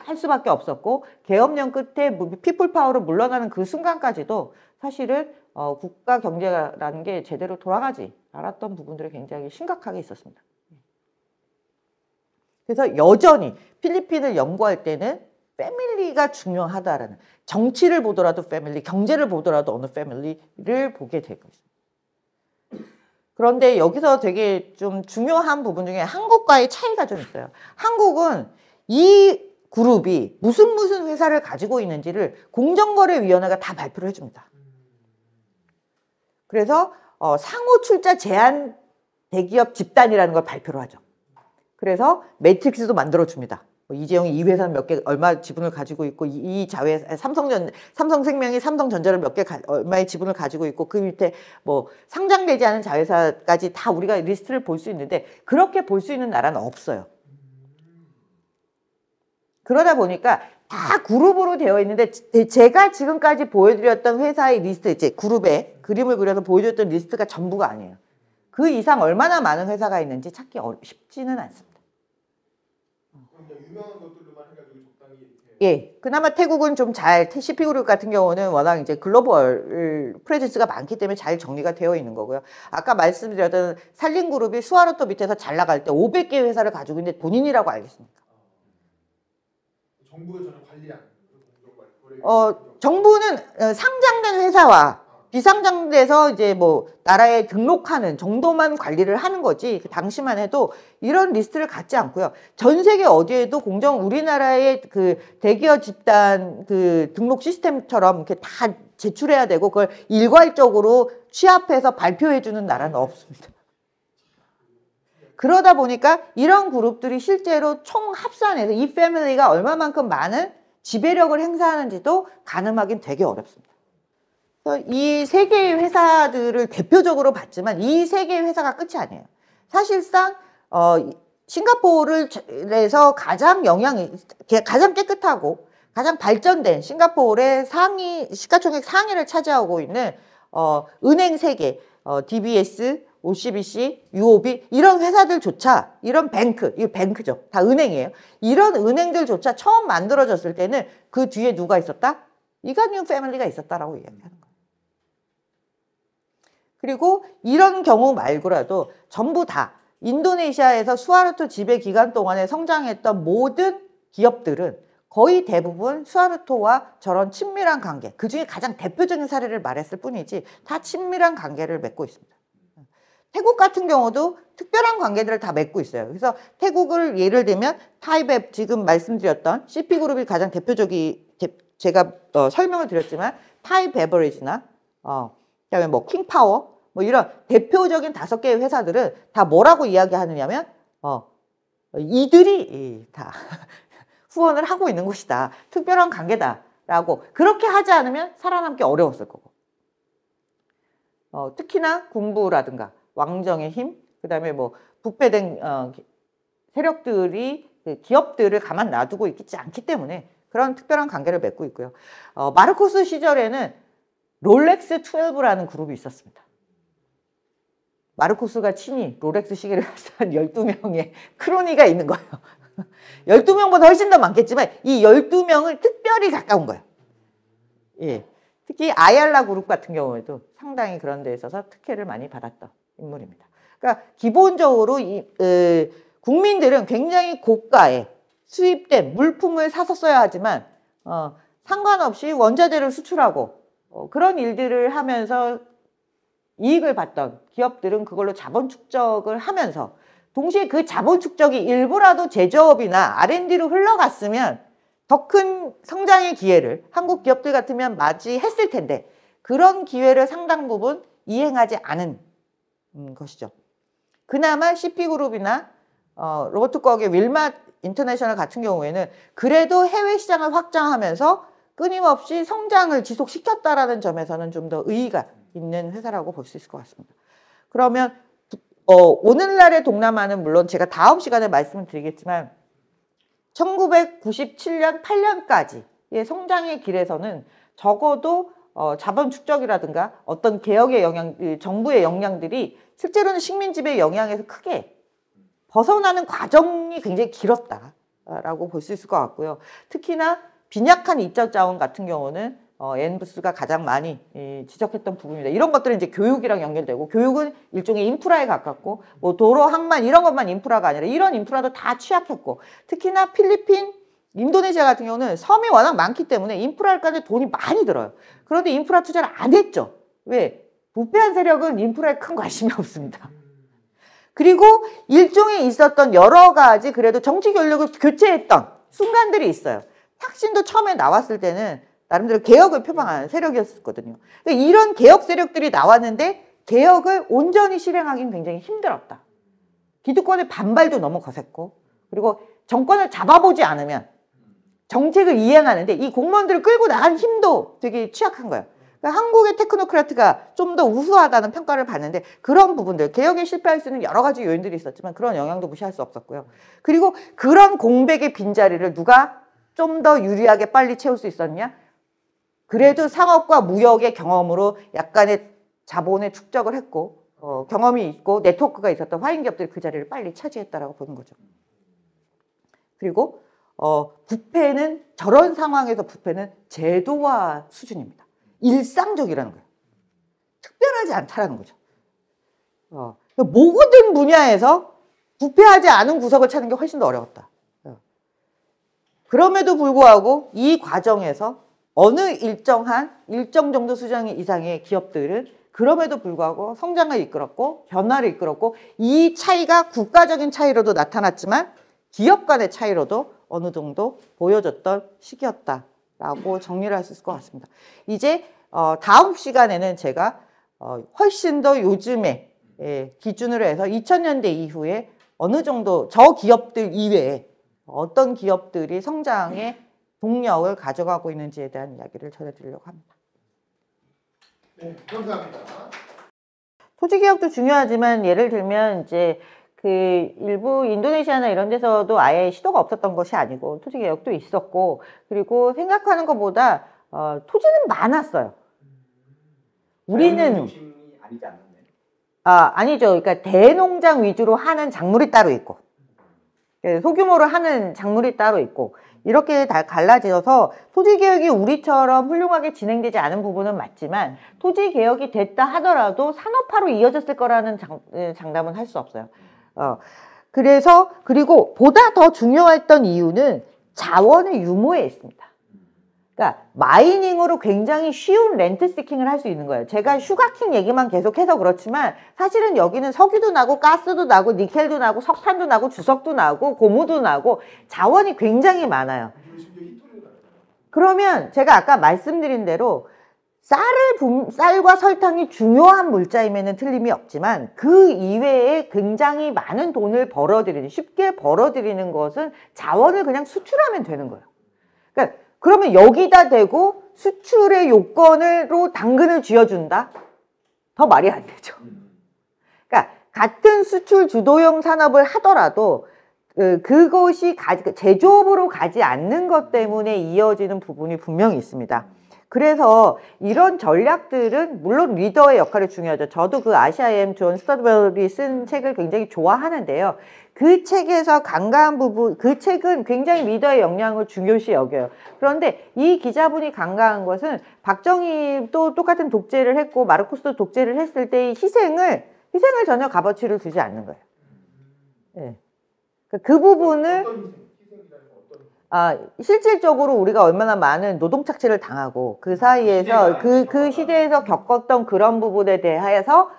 할 수밖에 없었고 계엄령 끝에 피플 파워로 물러나는 그 순간까지도 사실은 국가 경제라는 게 제대로 돌아가지 않았던 부분들이 굉장히 심각하게 있었습니다. 그래서 여전히 필리핀을 연구할 때는 패밀리가 중요하다라는 정치를 보더라도 패밀리, 경제를 보더라도 어느 패밀리를 보게 되고 있습니다. 그런데 여기서 되게 좀 중요한 부분 중에 한국과의 차이가 좀 있어요. 한국은 이 그룹이 무슨 회사를 가지고 있는지를 공정거래위원회가 다 발표를 해줍니다. 그래서 상호 출자 제한 대기업 집단이라는 걸 발표를 하죠. 그래서 매트릭스도 만들어줍니다. 이재용이 이 회사는 몇 개 얼마 지분을 가지고 있고 이 자회 삼성생명이 삼성전자를 몇 개 얼마의 지분을 가지고 있고 그 밑에 뭐 상장되지 않은 자회사까지 다 우리가 리스트를 볼 수 있는데 그렇게 볼 수 있는 나라는 없어요. 그러다 보니까 다 그룹으로 되어 있는데 제가 지금까지 보여드렸던 회사의 리스트 이제 그룹에 그림을 그려서 보여드렸던 리스트가 전부가 아니에요. 그 이상 얼마나 많은 회사가 있는지 찾기 쉽지는 않습니다. 유명한 것들로만 해가지고 적당히 이렇게. 예, 그나마 태국은 좀 잘 CP그룹 같은 경우는 워낙 이제 글로벌 프레젠스가 많기 때문에 잘 정리가 되어 있는 거고요. 아까 말씀드렸던 산림그룹이 수아로또 밑에서 잘 나갈 때 500개 회사를 가지고 있는데 본인이라고 알겠습니까? 정부가 저는 관리하는 그런 정부는 상장된 회사와 비상장돼서 이제 뭐 나라에 등록하는 정도만 관리를 하는 거지 그 당시만 해도 이런 리스트를 갖지 않고요. 전 세계 어디에도 우리나라의 그 대기업 집단 그 등록 시스템처럼 이렇게 다 제출해야 되고 그걸 일괄적으로 취합해서 발표해 주는 나라는 없습니다. 그러다 보니까 이런 그룹들이 실제로 총 합산해서 이 패밀리가 얼마만큼 많은 지배력을 행사하는지도 가늠하기는 되게 어렵습니다. 이 세 개의 회사들을 대표적으로 봤지만 이 세 개의 회사가 끝이 아니에요. 사실상 싱가포르에서 가장 깨끗하고 가장 발전된 싱가포르의 시가총액 상위를 차지하고 있는 은행 세 개, DBS, OCBC, UOB 이런 회사들조차 이런 뱅크, 이거 뱅크죠. 다 은행이에요. 이런 은행들조차 처음 만들어졌을 때는 그 뒤에 누가 있었다? 이간융 패밀리가 있었다라고 이야기하는 거예요. 그리고 이런 경우 말고라도 전부 다 인도네시아에서 수하르토 지배 기간 동안에 성장했던 모든 기업들은 거의 대부분 수하르토와 저런 친밀한 관계, 그중에 가장 대표적인 사례를 말했을 뿐이지 다 친밀한 관계를 맺고 있습니다. 태국 같은 경우도 특별한 관계들을 다 맺고 있어요. 그래서 태국을 예를 들면 타이베 지금 말씀드렸던 CP그룹이 가장 대표적인 제가 설명을 드렸지만 타이베버리지나 그다음에 뭐 킹파워 뭐 이런 대표적인 5개의 회사들은 다 뭐라고 이야기하느냐면 이들이 다 후원을 하고 있는 곳이다. 특별한 관계다라고 그렇게 하지 않으면 살아남기 어려웠을 거고 특히나 군부라든가 왕정의 힘, 그 다음에 뭐 부패된 세력들이 기업들을 가만 놔두고 있지 않기 때문에 그런 특별한 관계를 맺고 있고요. 마르코스 시절에는 롤렉스 12라는 그룹이 있었습니다. 마르코스가 친히 롤렉스 시계를 산 12명의 크로니가 있는 거예요. 12명보다 훨씬 더 많겠지만 이 12명을 특별히 가까운 거예요. 예. 특히 아얄라 그룹 같은 경우에도 상당히 그런 데 있어서 특혜를 많이 받았던 인물입니다. 그러니까 기본적으로 국민들은 굉장히 고가의 수입된 물품을 사서 써야 하지만 상관없이 원자재를 수출하고 그런 일들을 하면서 이익을 봤던 기업들은 그걸로 자본 축적을 하면서 동시에 그 자본 축적이 일부라도 제조업이나 R&D로 흘러갔으면 더 큰 성장의 기회를 한국 기업들 같으면 맞이했을 텐데 그런 기회를 상당 부분 이행하지 않은 것이죠. 그나마 CP그룹이나 로버트 거기의 윌맛 인터내셔널 같은 경우에는 그래도 해외 시장을 확장하면서 끊임없이 성장을 지속시켰다라는 점에서는 좀 더 의의가 있는 회사라고 볼 수 있을 것 같습니다. 그러면 오늘날의 동남아는 물론 제가 다음 시간에 말씀을 드리겠지만 1997년, 8년까지의 성장의 길에서는 적어도 자본 축적이라든가 어떤 개혁의 영향, 정부의 영향들이 실제로는 식민지배의 영향에서 크게 벗어나는 과정이 굉장히 길었다라고 볼 수 있을 것 같고요. 특히나 빈약한 인적 자원 같은 경우는 엔부스가 가장 많이 지적했던 부분입니다. 이런 것들은 이제 교육이랑 연결되고 교육은 일종의 인프라에 가깝고 뭐 도로, 항만 이런 것만 인프라가 아니라 이런 인프라도 다 취약했고 특히나 필리핀, 인도네시아 같은 경우는 섬이 워낙 많기 때문에 인프라까지 돈이 많이 들어요. 그런데 인프라 투자를 안 했죠. 왜? 부패한 세력은 인프라에 큰 관심이 없습니다. 그리고 일종의 있었던 여러 가지 그래도 정치 권력을 교체했던 순간들이 있어요. 탁신도 처음에 나왔을 때는 나름대로 개혁을 표방하는 세력이었거든요. 그러니까 이런 개혁 세력들이 나왔는데 개혁을 온전히 실행하기는 굉장히 힘들었다. 기득권의 반발도 너무 거셌고 그리고 정권을 잡아보지 않으면 정책을 이행하는데 이 공무원들을 끌고 나간 힘도 되게 취약한 거예요. 그러니까 한국의 테크노크라트가 좀 더 우수하다는 평가를 받는데 그런 부분들, 개혁에 실패할 수 있는 여러 가지 요인들이 있었지만 그런 영향도 무시할 수 없었고요. 그리고 그런 공백의 빈자리를 누가 좀 더 유리하게 빨리 채울 수 있었냐? 그래도 상업과 무역의 경험으로 약간의 자본의 축적을 했고 경험이 있고 네트워크가 있었던 화인기업들이 그 자리를 빨리 차지했다라고 보는 거죠. 그리고 부패는 저런 상황에서 부패는 제도화 수준입니다. 일상적이라는 거예요. 특별하지 않다라는 거죠. 모든 분야에서 부패하지 않은 구석을 찾는 게 훨씬 더 어려웠다. 그럼에도 불구하고 이 과정에서 어느 일정 정도 수준 이상의 기업들은 그럼에도 불구하고 성장을 이끌었고 변화를 이끌었고 이 차이가 국가적인 차이로도 나타났지만 기업 간의 차이로도 어느 정도 보여졌던 시기였다라고 정리를 할 수 있을 것 같습니다. 이제 다음 시간에는 제가 훨씬 더 요즘에 기준으로 해서 2000년대 이후에 어느 정도 저 기업들 이외에 어떤 기업들이 성장의 동력을 가져가고 있는지에 대한 이야기를 전해드리려고 합니다. 네, 감사합니다. 토지개혁도 중요하지만 예를 들면 이제 그 일부 인도네시아나 이런 데서도 아예 시도가 없었던 것이 아니고 토지개혁도 있었고 그리고 생각하는 것보다 토지는 많았어요. 우리는 중심이 아니지 않나요? 아니죠. 그러니까 대농장 위주로 하는 작물이 따로 있고, 소규모로 하는 작물이 따로 있고, 이렇게 다 갈라져서 토지개혁이 우리처럼 훌륭하게 진행되지 않은 부분은 맞지만 토지개혁이 됐다 하더라도 산업화로 이어졌을 거라는 장담은 할 수 없어요. 그래서 그리고 보다 더 중요했던 이유는 자원의 유무에 있습니다. 그러니까 마이닝으로 굉장히 쉬운 렌트 시킹을 할 수 있는 거예요. 제가 슈가킹 얘기만 계속해서 그렇지만 사실은 여기는 석유도 나고 가스도 나고 니켈도 나고 석탄도 나고 주석도 나고 고무도 나고 자원이 굉장히 많아요. 그러면 제가 아까 말씀드린 대로 쌀과 설탕이 중요한 물자임에는 틀림이 없지만 그 이외에 굉장히 많은 돈을 쉽게 벌어들이는 것은 자원을 그냥 수출하면 되는 거예요. 그러니까 그러면 여기다 대고 수출의 요건으로 당근을 쥐어준다? 더 말이 안 되죠. 그러니까 같은 수출 주도형 산업을 하더라도 그것이 제조업으로 가지 않는 것 때문에 이어지는 부분이 분명히 있습니다. 그래서 이런 전략들은 물론 리더의 역할이 중요하죠. 저도 그 아시아엠 존 스터드벨이 쓴 책을 굉장히 좋아하는데요. 그 책에서 간과한 부분, 그 책은 굉장히 리더의 역량을 중요시 여겨요. 그런데 이 기자분이 간과한 것은 박정희도 똑같은 독재를 했고 마르쿠스도 독재를 했을 때의 희생을 전혀 값어치를 두지 않는 거예요. 네. 그 부분을 실질적으로 우리가 얼마나 많은 노동 착취를 당하고 그 사이에서 그 시대에서 겪었던 그런 부분에 대해서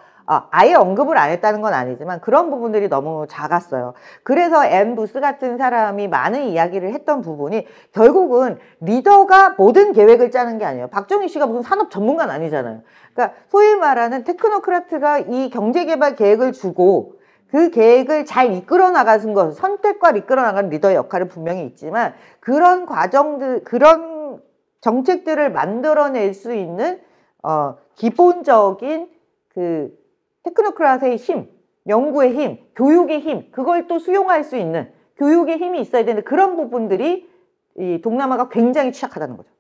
아예 언급을 안 했다는 건 아니지만 그런 부분들이 너무 작았어요. 그래서 앤 부스 같은 사람이 많은 이야기를 했던 부분이 결국은 리더가 모든 계획을 짜는 게 아니에요. 박정희 씨가 무슨 산업 전문가는 아니잖아요. 그러니까 소위 말하는 테크노크라트가 이 경제개발 계획을 주고 그 계획을 잘 이끌어 나가는 것, 선택과 이끌어 나가는 리더의 역할은 분명히 있지만 그런 과정들, 그런 정책들을 만들어낼 수 있는 기본적인 그 테크노크라트의 힘, 연구의 힘, 교육의 힘, 그걸 또 수용할 수 있는 교육의 힘이 있어야 되는데 그런 부분들이 이 동남아가 굉장히 취약하다는 거죠.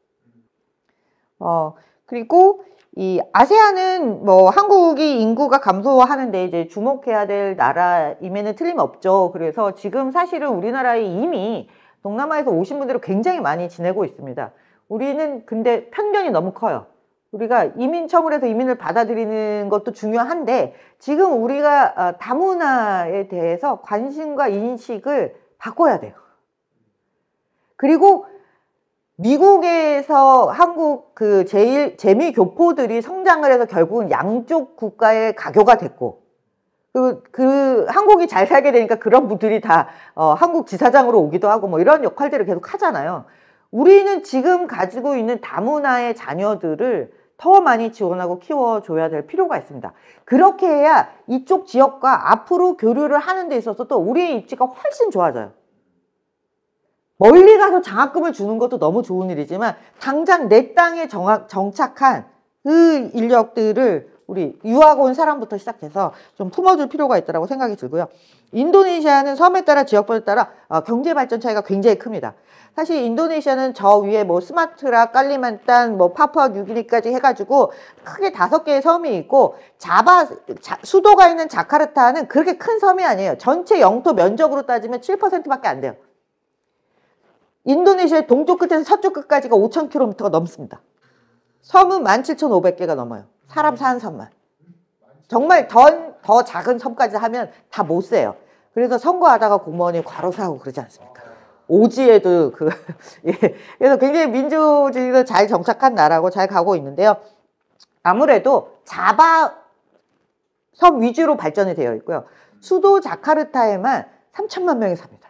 그리고 이 아세안은 뭐 한국이 인구가 감소하는데 이제 주목해야 될 나라임에는 틀림없죠. 그래서 지금 사실은 우리나라에 이미 동남아에서 오신 분들이 굉장히 많이 지내고 있습니다. 우리는 근데 편견이 너무 커요. 우리가 이민청을 해서 이민을 받아들이는 것도 중요한데 지금 우리가 다문화에 대해서 관심과 인식을 바꿔야 돼요. 그리고 미국에서 한국 그 재미교포들이 성장을 해서 결국은 양쪽 국가의 가교가 됐고 그 한국이 잘 살게 되니까 그런 분들이 다 한국 지사장으로 오기도 하고 뭐 이런 역할들을 계속 하잖아요. 우리는 지금 가지고 있는 다문화의 자녀들을 더 많이 지원하고 키워줘야 될 필요가 있습니다. 그렇게 해야 이쪽 지역과 앞으로 교류를 하는 데 있어서 또 우리의 입지가 훨씬 좋아져요. 멀리 가서 장학금을 주는 것도 너무 좋은 일이지만 당장 내 땅에 정착한 그 인력들을 우리 유학 온 사람부터 시작해서 좀 품어줄 필요가 있다고 생각이 들고요. 인도네시아는 섬에 따라 지역별에 따라 경제 발전 차이가 굉장히 큽니다. 사실 인도네시아는 저 위에 뭐 스마트라, 깔리만탄, 뭐 파푸아 뉴기니까지 해가지고 크게 5개의 섬이 있고 수도가 있는 자카르타는 그렇게 큰 섬이 아니에요. 전체 영토 면적으로 따지면 7%밖에 안 돼요. 인도네시아의 동쪽 끝에서 서쪽 끝까지가 5,000km가 넘습니다. 섬은 17,500개가 넘어요. 사람 사는 섬만. 정말 더 작은 섬까지 하면 다 못 세요. 그래서 선거하다가 공무원이 과로사하고 그러지 않습니까? 오지에도 예. 그래서 굉장히 민주주의도 잘 정착한 나라고 잘 가고 있는데요. 아무래도 자바 섬 위주로 발전이 되어 있고요. 수도 자카르타에만 3천만 명이 삽니다.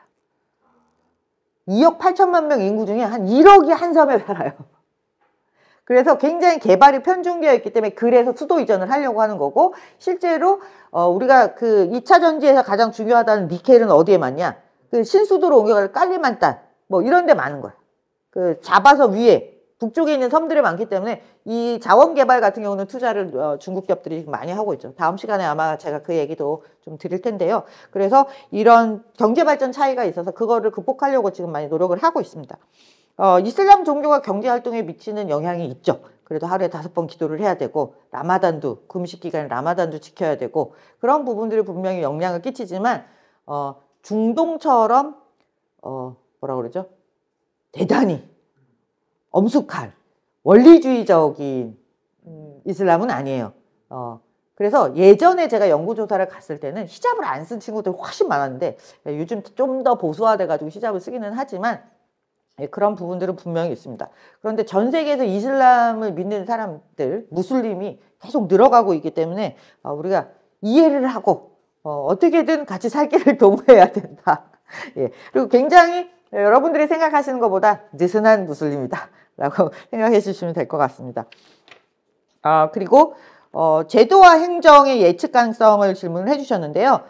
2억 8천만 명 인구 중에 한 1억이 한 섬에 살아요. 그래서 굉장히 개발이 편중되어 있기 때문에 그래서 수도 이전을 하려고 하는 거고 실제로 우리가 그 2차 전지에서 가장 중요하다는 니켈은 어디에 많냐? 그 신수도로 옮겨갈 깔리만탄 뭐 이런 데 많은 거야. 그 자바섬 위에 북쪽에 있는 섬들이 많기 때문에 이 자원 개발 같은 경우는 투자를 중국 기업들이 많이 하고 있죠. 다음 시간에 아마 제가 그 얘기도 좀 드릴 텐데요. 그래서 이런 경제 발전 차이가 있어서 그거를 극복하려고 지금 많이 노력을 하고 있습니다. 이슬람 종교가 경제 활동에 미치는 영향이 있죠. 그래도 하루에 5번 기도를 해야 되고 라마단도 금식 기간에 라마단도 지켜야 되고 그런 부분들이 분명히 영향을 끼치지만 중동처럼 뭐라 그러죠? 대단히 엄숙한 원리주의적인 이슬람은 아니에요. 그래서 예전에 제가 연구조사를 갔을 때는 히잡을 안 쓴 친구들이 훨씬 많았는데 요즘 좀 더 보수화돼가지고 히잡을 쓰기는 하지만 그런 부분들은 분명히 있습니다. 그런데 전 세계에서 이슬람을 믿는 사람들, 무슬림이 계속 늘어가고 있기 때문에 우리가 이해를 하고 어떻게든 같이 살 길을 도모해야 된다. 예. 그리고 굉장히 여러분들이 생각하시는 것보다 느슨한 무슬림이다 라고 생각해 주시면 될 것 같습니다. 그리고 제도와 행정의 예측 가능성을 질문을 해주셨는데요.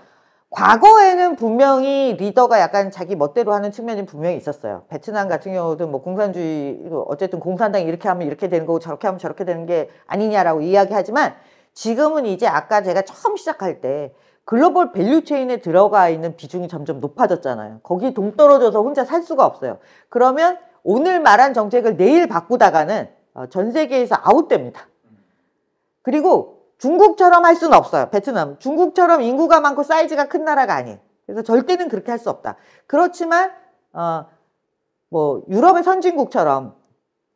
과거에는 분명히 리더가 약간 자기 멋대로 하는 측면이 분명히 있었어요. 베트남 같은 경우도 뭐 공산주의, 어쨌든 공산당이 이렇게 하면 이렇게 되는 거고 저렇게 하면 저렇게 되는 게 아니냐라고 이야기하지만 지금은 이제 아까 제가 처음 시작할 때 글로벌 밸류 체인에 들어가 있는 비중이 점점 높아졌잖아요. 거기에 동떨어져서 혼자 살 수가 없어요. 그러면 오늘 말한 정책을 내일 바꾸다가는 전 세계에서 아웃됩니다. 그리고 중국처럼 할 수는 없어요. 베트남. 중국처럼 인구가 많고 사이즈가 큰 나라가 아니에요. 그래서 절대는 그렇게 할 수 없다. 그렇지만 뭐 유럽의 선진국처럼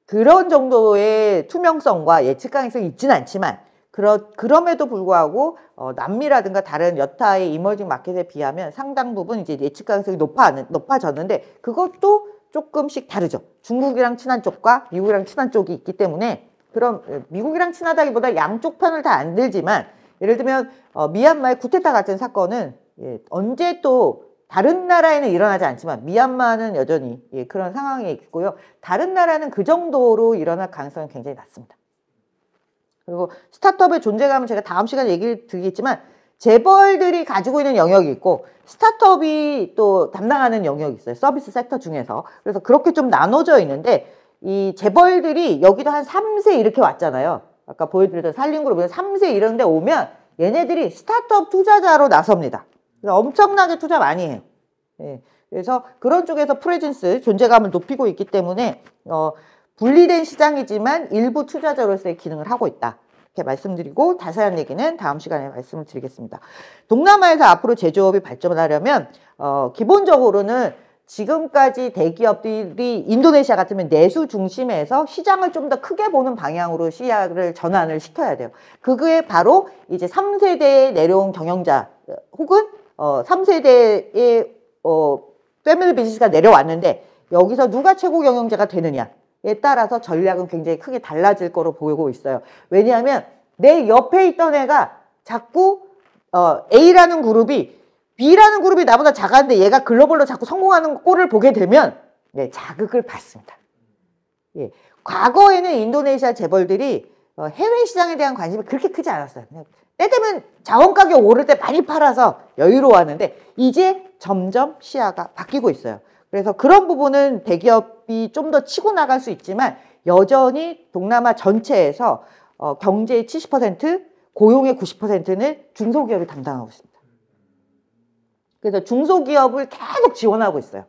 그런 정도의 투명성과 예측 가능성이 있지는 않지만 그럼에도 불구하고 남미라든가 다른 여타의 이머징 마켓에 비하면 상당 부분 이제 예측 가능성이 높아졌는데 그것도 조금씩 다르죠. 중국이랑 친한 쪽과 미국이랑 친한 쪽이 있기 때문에 그럼 미국이랑 친하다기보다 양쪽 편을 다 안 들지만 예를 들면 미얀마의 쿠데타 같은 사건은 언제 또 다른 나라에는 일어나지 않지만 미얀마는 여전히 그런 상황에 있고요. 다른 나라는 그 정도로 일어날 가능성이 굉장히 낮습니다. 그리고 스타트업의 존재감은 제가 다음 시간에 얘기를 드리겠지만 재벌들이 가지고 있는 영역이 있고 스타트업이 또 담당하는 영역이 있어요. 서비스 섹터 중에서. 그래서 그렇게 좀 나눠져 있는데 이 재벌들이 여기도 한 3세 이렇게 왔잖아요. 아까 보여드렸던 산림그룹에서 3세 이런 데 오면 얘네들이 스타트업 투자자로 나섭니다. 그래서 엄청나게 투자 많이 해요. 예. 그래서 그런 쪽에서 프레젠스, 존재감을 높이고 있기 때문에 분리된 시장이지만 일부 투자자로서의 기능을 하고 있다. 이렇게 말씀드리고 자세한 얘기는 다음 시간에 말씀을 드리겠습니다. 동남아에서 앞으로 제조업이 발전하려면 기본적으로는 지금까지 대기업들이 인도네시아 같으면 내수 중심에서 시장을 좀 더 크게 보는 방향으로 시야를 전환을 시켜야 돼요. 그게 바로 이제 3세대에 내려온 경영자 혹은 3세대의 패밀리 비즈니스가 내려왔는데 여기서 누가 최고 경영자가 되느냐에 따라서 전략은 굉장히 크게 달라질 거로 보이고 있어요. 왜냐하면 내 옆에 있던 애가 자꾸 A라는 그룹이 B라는 그룹이 나보다 작았는데 얘가 글로벌로 자꾸 성공하는 꼴을 보게 되면 자극을 받습니다. 예. 과거에는 인도네시아 재벌들이 해외 시장에 대한 관심이 그렇게 크지 않았어요. 때 되면 자원 가격 오를 때 많이 팔아서 여유로웠는데 이제 점점 시야가 바뀌고 있어요. 그래서 그런 부분은 대기업이 좀 더 치고 나갈 수 있지만 여전히 동남아 전체에서 경제의 70%, 고용의 90%는 중소기업이 담당하고 있습니다. 그래서 중소기업을 계속 지원하고 있어요.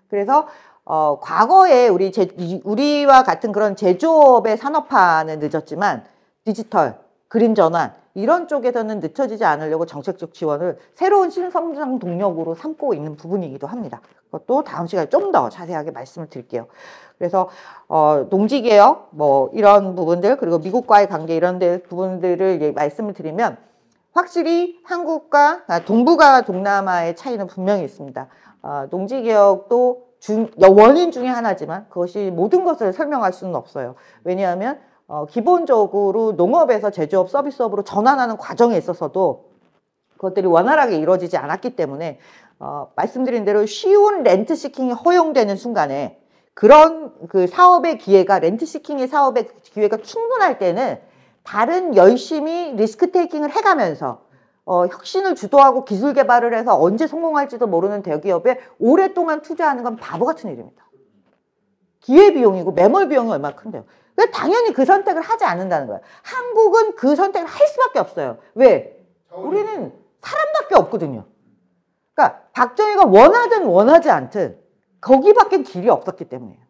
그래서 과거에 우리와 같은 그런 제조업의 산업화는 늦었지만 디지털, 그린 전환 이런 쪽에서는 늦춰지지 않으려고 정책적 지원을 새로운 신성장 동력으로 삼고 있는 부분이기도 합니다. 그것도 다음 시간에 좀 더 자세하게 말씀을 드릴게요. 그래서 농지개혁 뭐 이런 부분들 그리고 미국과의 관계 이런 부분들을 말씀을 드리면 확실히 한국과 동북아와 동남아의 차이는 분명히 있습니다. 농지개혁도 원인 중에 하나지만 그것이 모든 것을 설명할 수는 없어요. 왜냐하면 기본적으로 농업에서 제조업, 서비스업으로 전환하는 과정에 있어서도 그것들이 원활하게 이루어지지 않았기 때문에 말씀드린 대로 쉬운 렌트 시킹이 허용되는 순간에 그런 그 사업의 기회가 렌트 시킹의 사업의 기회가 충분할 때는 다른 열심히 리스크 테이킹을 해가면서 혁신을 주도하고 기술 개발을 해서 언제 성공할지도 모르는 대기업에 오랫동안 투자하는 건 바보 같은 일입니다. 기회비용이고 매몰 비용이 얼마나 큰데요. 당연히 그 선택을 하지 않는다는 거예요. 한국은 그 선택을 할 수밖에 없어요. 왜? 우리는 사람밖에 없거든요. 그러니까 박정희가 원하든 원하지 않든 거기밖에 길이 없었기 때문이에요.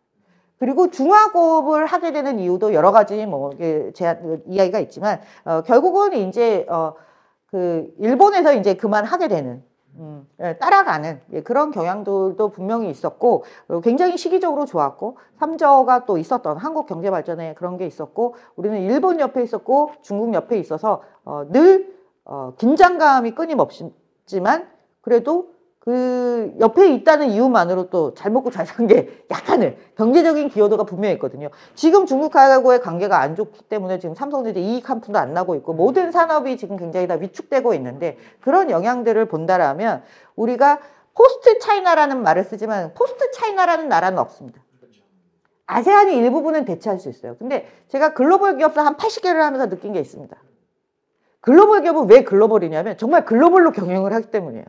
그리고 중화고업을 하게 되는 이유도 여러 가지 뭐 이야기가 있지만 결국은 이제 그 일본에서 이제 그만하게 되는 따라가는 그런 경향들도 분명히 있었고 굉장히 시기적으로 좋았고 삼저가 또 있었던 한국 경제 발전에 그런 게 있었고 우리는 일본 옆에 있었고 중국 옆에 있어서 늘 긴장감이 끊임없지만 그래도 그 옆에 있다는 이유만으로 또 잘 먹고 잘 산 게 약간은 경제적인 기여도가 분명히 있거든요. 지금 중국하고의 관계가 안 좋기 때문에 지금 삼성전자 이익 한 푼도 안 나고 있고 모든 산업이 지금 굉장히 다 위축되고 있는데 그런 영향들을 본다라면 우리가 포스트 차이나라는 말을 쓰지만 포스트 차이나라는 나라는 없습니다. 아세안이 일부분은 대체할 수 있어요. 근데 제가 글로벌 기업사 한 80개를 하면서 느낀 게 있습니다. 글로벌 기업은 왜 글로벌이냐면 정말 글로벌로 경영을 하기 때문이에요.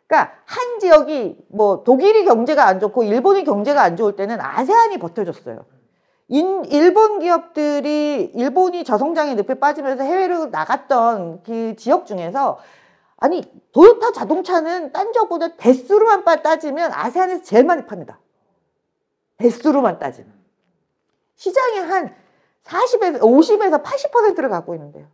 그러니까 한 지역이 뭐 독일이 경제가 안 좋고 일본이 경제가 안 좋을 때는 아세안이 버텨줬어요. 일본 기업들이 일본이 저성장의 늪에 빠지면서 해외로 나갔던 그 지역 중에서 아니 도요타 자동차는 딴 지역보다 대수로만 따지면 아세안에서 제일 많이 팝니다. 대수로만 따지면. 시장이 한 50에서 80%를 갖고 있는데요.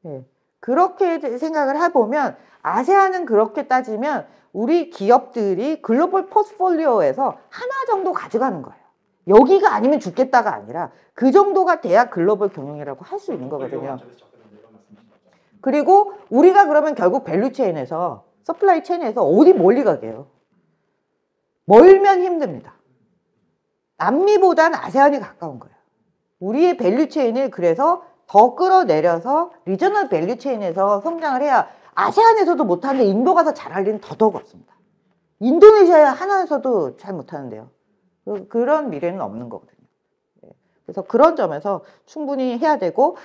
네. 그렇게 생각을 해보면 아세안은 그렇게 따지면 우리 기업들이 글로벌 포트폴리오에서 하나 정도 가져가는 거예요. 여기가 아니면 죽겠다가 아니라 그 정도가 돼야 글로벌 경영이라고 할 수 있는 거거든요. 그리고 우리가 그러면 결국 밸류체인에서 서플라이 체인에서 어디 멀리 가게요. 멀면 힘듭니다. 남미보다는 아세안이 가까운 거예요. 우리의 밸류체인을 그래서 더 끌어내려서 리저널 밸류체인에서 성장을 해야 아세안에서도 못하는데 인도 가서 잘할 일은 더더욱 없습니다. 인도네시아 하나에서도 잘 못하는데요. 그런 미래는 없는 거거든요. 그래서 그런 점에서 충분히 해야 되고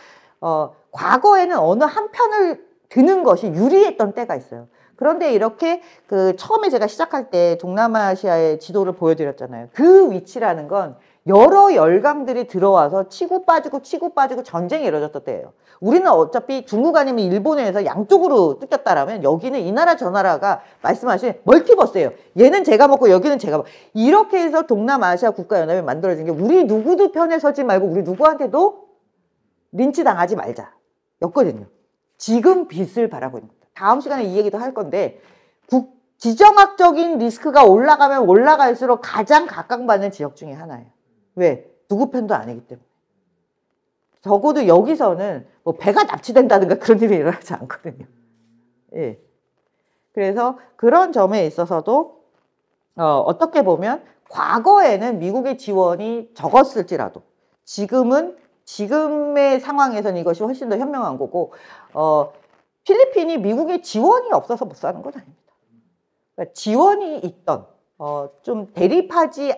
과거에는 어느 한 편을 드는 것이 유리했던 때가 있어요. 그런데 이렇게 그 처음에 제가 시작할 때 동남아시아의 지도를 보여드렸잖아요. 그 위치라는 건 여러 열강들이 들어와서 치고 빠지고 전쟁이 이루어졌던 때예요. 우리는 어차피 중국 아니면 일본에서 양쪽으로 뜯겼다라면 여기는 이 나라 저 나라가 말씀하신 멀티버스예요. 얘는 제가 먹고 여기는 제가 먹고 이렇게 해서 동남아시아 국가연합이 만들어진 게 우리 누구도 편에 서지 말고 우리 누구한테도 린치 당하지 말자 였거든요. 지금 빛을 바라고 있는 겁니다. 다음 시간에 이 얘기도 할 건데 지정학적인 리스크가 올라가면 올라갈수록 가장 각광받는 지역 중에 하나예요. 왜? 누구 편도 아니기 때문에. 적어도 여기서는 뭐 배가 납치된다든가 그런 일이 일어나지 않거든요. 예. 그래서 그런 점에 있어서도 어떻게 보면 과거에는 미국의 지원이 적었을지라도 지금의 상황에서는 이것이 훨씬 더 현명한 거고 필리핀이 미국의 지원이 없어서 못 사는 건 아닙니다. 그러니까 지원이 있던 좀 대립하지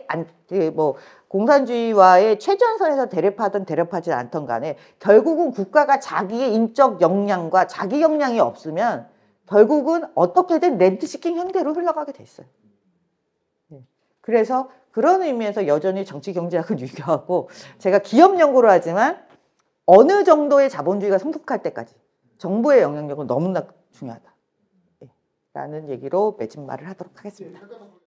뭐 공산주의와의 최전선에서 대립하지 않던 간에 결국은 국가가 자기의 인적 역량과 자기 역량이 없으면 결국은 어떻게든 렌트시킹 형태로 흘러가게 돼 있어요. 그래서 그런 의미에서 여전히 정치 경제학은 유효하고 제가 기업 연구를 하지만 어느 정도의 자본주의가 성숙할 때까지 정부의 영향력은 너무나 중요하다. 라는 얘기로 맺은 말을 하도록 하겠습니다.